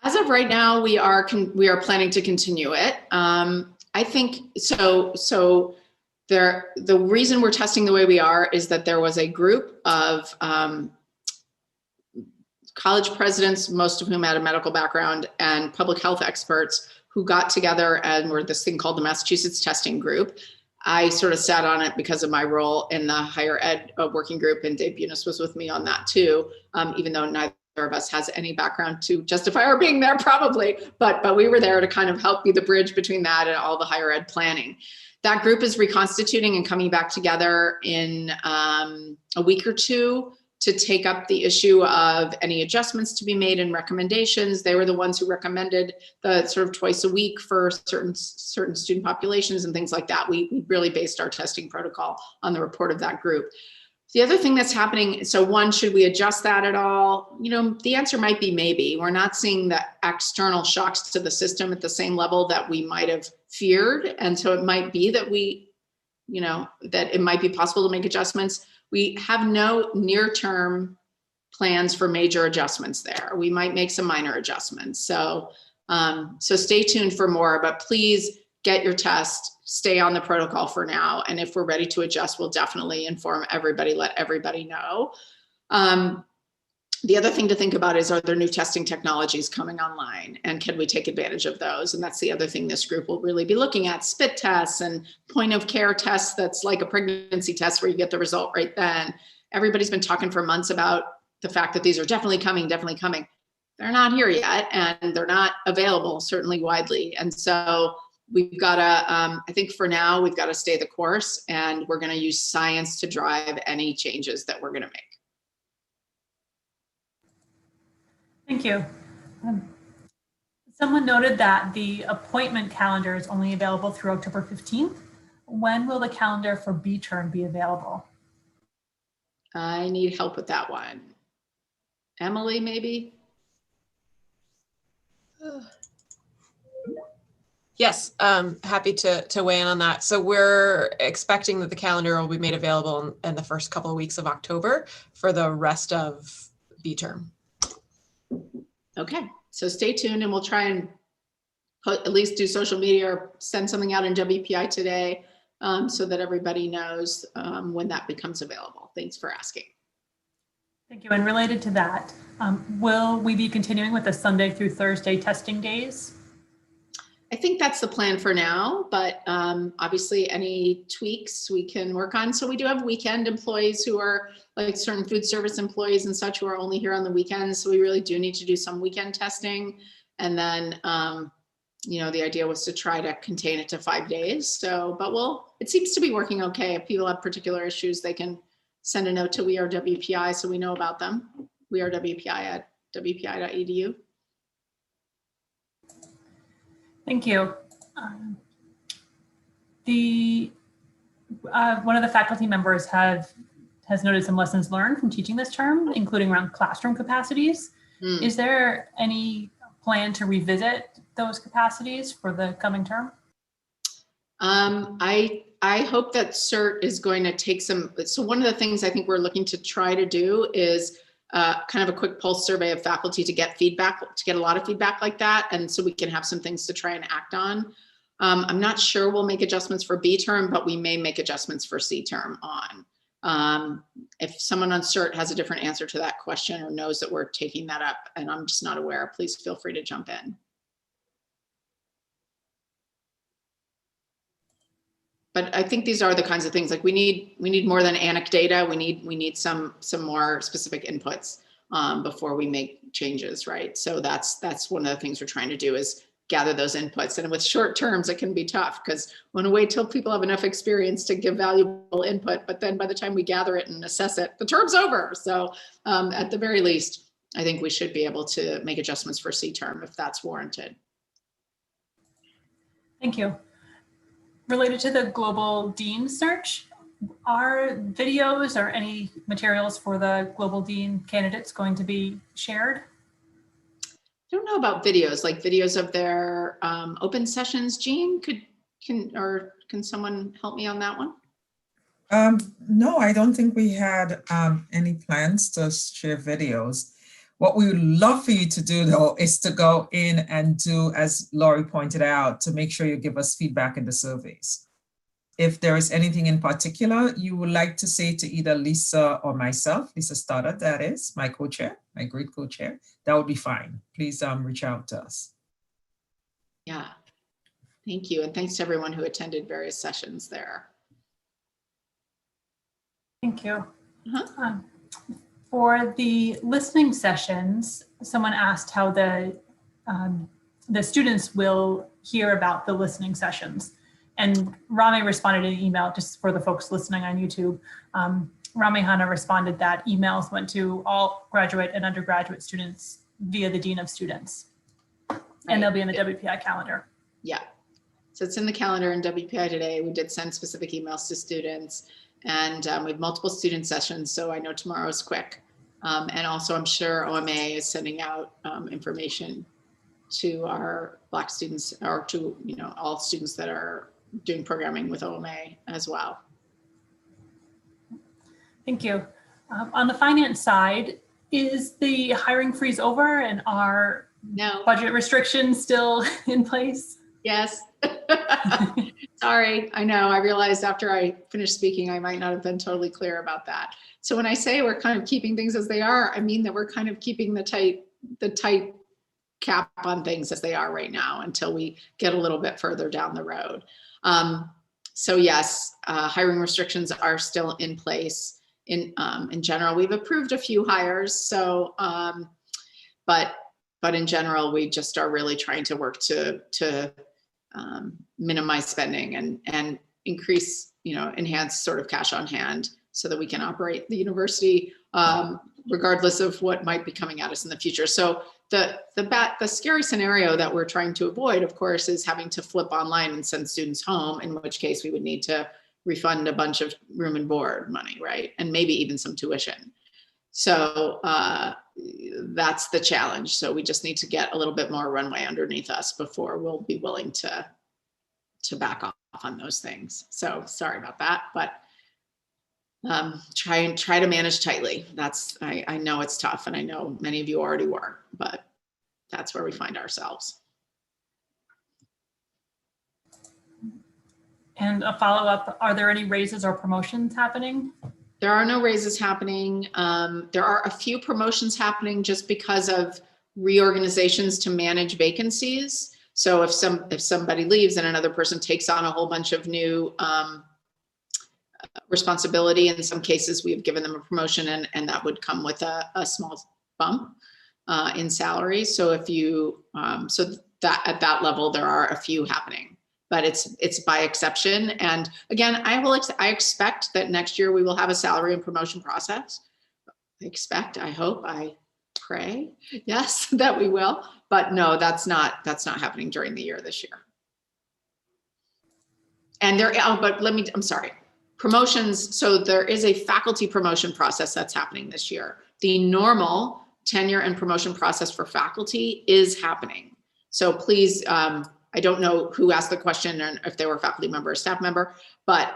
As of right now, we are planning to continue it. I think so. The reason we're testing the way we are is that there was a group of college presidents, most of whom had a medical background, and public health experts who got together and were this thing called the Massachusetts Testing Group. I sort of sat on it because of my role in the higher ed working group, and Dave Bunis was with me on that too, even though neither of us has any background to justify our being there probably, but we were there to kind of help be the bridge between that and all the higher ed planning. That group is reconstituting and coming back together in a week or two to take up the issue of any adjustments to be made and recommendations. They were the ones who recommended the sort of twice a week for certain student populations and things like that. We really based our testing protocol on the report of that group. The other thing that's happening, so one, should we adjust that at all? You know, the answer might be maybe. We're not seeing the external shocks to the system at the same level that we might have feared. And so it might be that that it might be possible to make adjustments. We have no near-term plans for major adjustments there. We might make some minor adjustments. So stay tuned for more, but please get your test, stay on the protocol for now. And if we're ready to adjust, we'll definitely inform everybody, let everybody know. The other thing to think about is, are there new testing technologies coming online, and can we take advantage of those? And that's the other thing this group will really be looking at: spit tests and point of care tests that's like a pregnancy test where you get the result right then. Everybody's been talking for months about the fact that these are definitely coming. They're not here yet, and they're not available certainly widely. And so we've got to, I think for now, we've got to stay the course, and we're going to use science to drive any changes that we're going to make. Thank you. Someone noted that the appointment calendar is only available through October 15th. When will the calendar for B-term be available? I need help with that one. Emily, maybe? Yes, happy to weigh in on that. So we're expecting that the calendar will be made available in the first couple of weeks of October for the rest of B-term. Okay, so stay tuned, and we'll try and at least do social media or send something out in WPI today so that everybody knows when that becomes available. Thanks for asking. Thank you. And related to that, will we be continuing with the Sunday through Thursday testing days? I think that's the plan for now, but obviously any tweaks we can work on. So we do have weekend employees who are like certain food service employees and such who are only here on the weekends. So we really do need to do some weekend testing. And then, the idea was to try to contain it to 5 days. So, but it seems to be working okay. If people have particular issues, they can send a note to We Are WPI so we know about them. We Are WPI at wpi.edu. Thank you. One of the faculty members has noted some lessons learned from teaching this term, including around classroom capacities. Is there any plan to revisit those capacities for the coming term? I hope that CERT is going to take some. So one of the things I think we're looking to try to do is kind of a quick pulse survey of faculty to get feedback, to get a lot of feedback like that. And so we can have some things to try and act on. I'm not sure we'll make adjustments for B term, but we may make adjustments for C term on. If someone on CERT has a different answer to that question or knows that we're taking that up and I'm just not aware, please feel free to jump in. But I think these are the kinds of things, like we need more than anecdata. We need some more specific inputs before we make changes, right? So that's one of the things we're trying to do, is gather those inputs. And with short terms, it can be tough because we want to wait till people have enough experience to give valuable input. But then by the time we gather it and assess it, the term's over. So at the very least, I think we should be able to make adjustments for C term if that's warranted. Thank you. Related to the global dean search, are videos or any materials for the global dean candidates going to be shared? I don't know about videos, like videos of their open sessions. Jean, can someone help me on that one? No, I don't think we had any plans to share videos. What we would love for you to do, though, is to go in and do, as Laurie pointed out, to make sure you give us feedback in the surveys. If there is anything in particular you would like to say to either Lisa or myself, Lisa Stoddard, that is, my co-chair, my great co-chair, that would be fine. Please reach out to us. Yeah, thank you. And thanks to everyone who attended various sessions there. Thank you. For the listening sessions, someone asked how the students will hear about the listening sessions. And Rami responded in an email, just for the folks listening on YouTube. Rami Hanna responded that emails went to all graduate and undergraduate students via the Dean of Students. Right. And they'll be in the WPI calendar. Yeah, so it's in the calendar in WPI today. We did send specific emails to students, and we have multiple student sessions, so I know tomorrow's quick. And also I'm sure OMA is sending out information to our Black students, or to all students that are doing programming with OMA as well. Thank you. On the finance side, is the hiring freeze over and are budget restrictions still in place? Yes. Sorry, I know. I realized after I finished speaking, I might not have been totally clear about that. So when I say we're kind of keeping things as they are, I mean that we're kind of keeping the tight cap on things as they are right now until we get a little bit further down the road. So yes, hiring restrictions are still in place. In general, we've approved a few hires. So, but in general, we just are really trying to work to minimize spending and increase, enhance sort of cash on hand so that we can operate the university regardless of what might be coming at us in the future. So the scary scenario that we're trying to avoid, of course, is having to flip online and send students home, in which case we would need to refund a bunch of room and board money, right? And maybe even some tuition. So that's the challenge. So we just need to get a little bit more runway underneath us before we'll be willing to back off on those things. So sorry about that, but try to manage tightly. I know it's tough, and I know many of you already were, but that's where we find ourselves. And a follow-up, are there any raises or promotions happening? There are no raises happening. There are a few promotions happening just because of reorganizations to manage vacancies. So if somebody leaves and another person takes on a whole bunch of new responsibility, in some cases we have given them a promotion, and that would come with a small bump in salary. So if you so that at that level there are a few happening, but it's by exception. And again, I expect that next year we will have a salary and promotion process. I hope, I pray, yes, that we will. But no, that's not happening during the year this year. And I'm sorry. Promotions, so there is a faculty promotion process that's happening this year. The normal tenure and promotion process for faculty is happening. So please, I don't know who asked the question and if they were a faculty member or staff member, but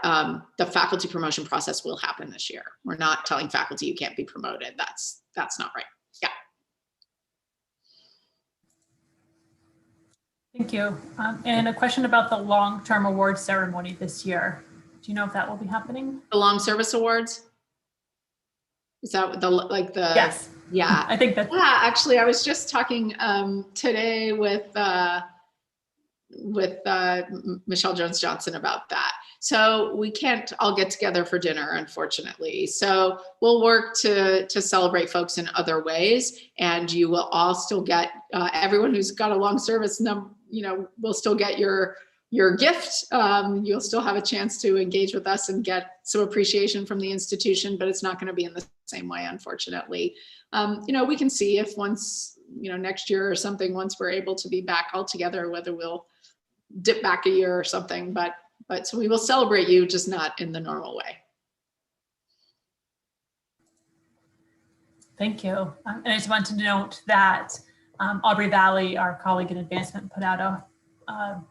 the faculty promotion process will happen this year. We're not telling faculty you can't be promoted. That's not right. Yeah. Thank you. And a question about the long-term awards ceremony this year. Do you know if that will be happening? The long service awards? Is that Yes. Yeah. I think that. Yeah, actually, I was just talking today with Michelle Jones-Johnson about that. So we can't all get together for dinner, unfortunately. So we'll work to celebrate folks in other ways, and you will all still get, everyone who's got a long service will still get your gift. You'll still have a chance to engage with us and get some appreciation from the institution, but it's not going to be in the same way, unfortunately. We can see if once, next year or something, once we're able to be back all together, whether we'll dip back a year or something, but But so we will celebrate you, just not in the normal way. Thank you. And I just want to note that Aubrey Valley, our colleague in advancement, put out a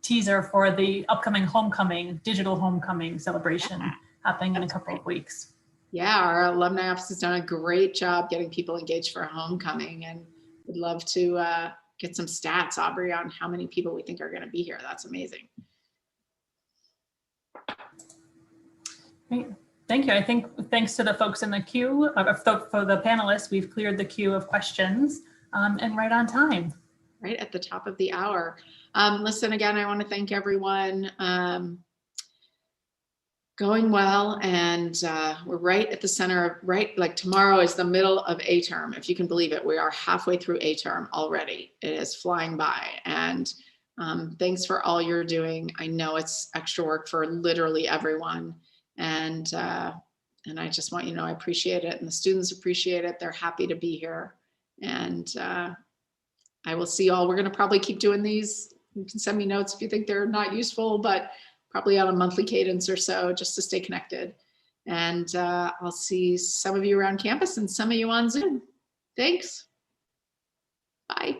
teaser for the upcoming homecoming, digital homecoming celebration happening in a couple of weeks. Yeah, our alumni office has done a great job getting people engaged for homecoming, and would love to get some stats, Aubrey, on how many people we think are going to be here. That's amazing. Great. Thank you. I think thanks to the folks in the queue, for the panelists, we've cleared the queue of questions and right on time. Right at the top of the hour. Listen, again, I want to thank everyone. Going well, and we're right at the center of, like tomorrow is the middle of A term. If you can believe it, we are halfway through A term already. It is flying by, and thanks for all you're doing. I know it's extra work for literally everyone, and I just want you to know I appreciate it, and the students appreciate it. They're happy to be here, and I will see you all. We're going to probably keep doing these. You can send me notes if you think they're not useful, but probably on a monthly cadence or so, just to stay connected. And I'll see some of you around campus and some of you on Zoom. Thanks. Bye.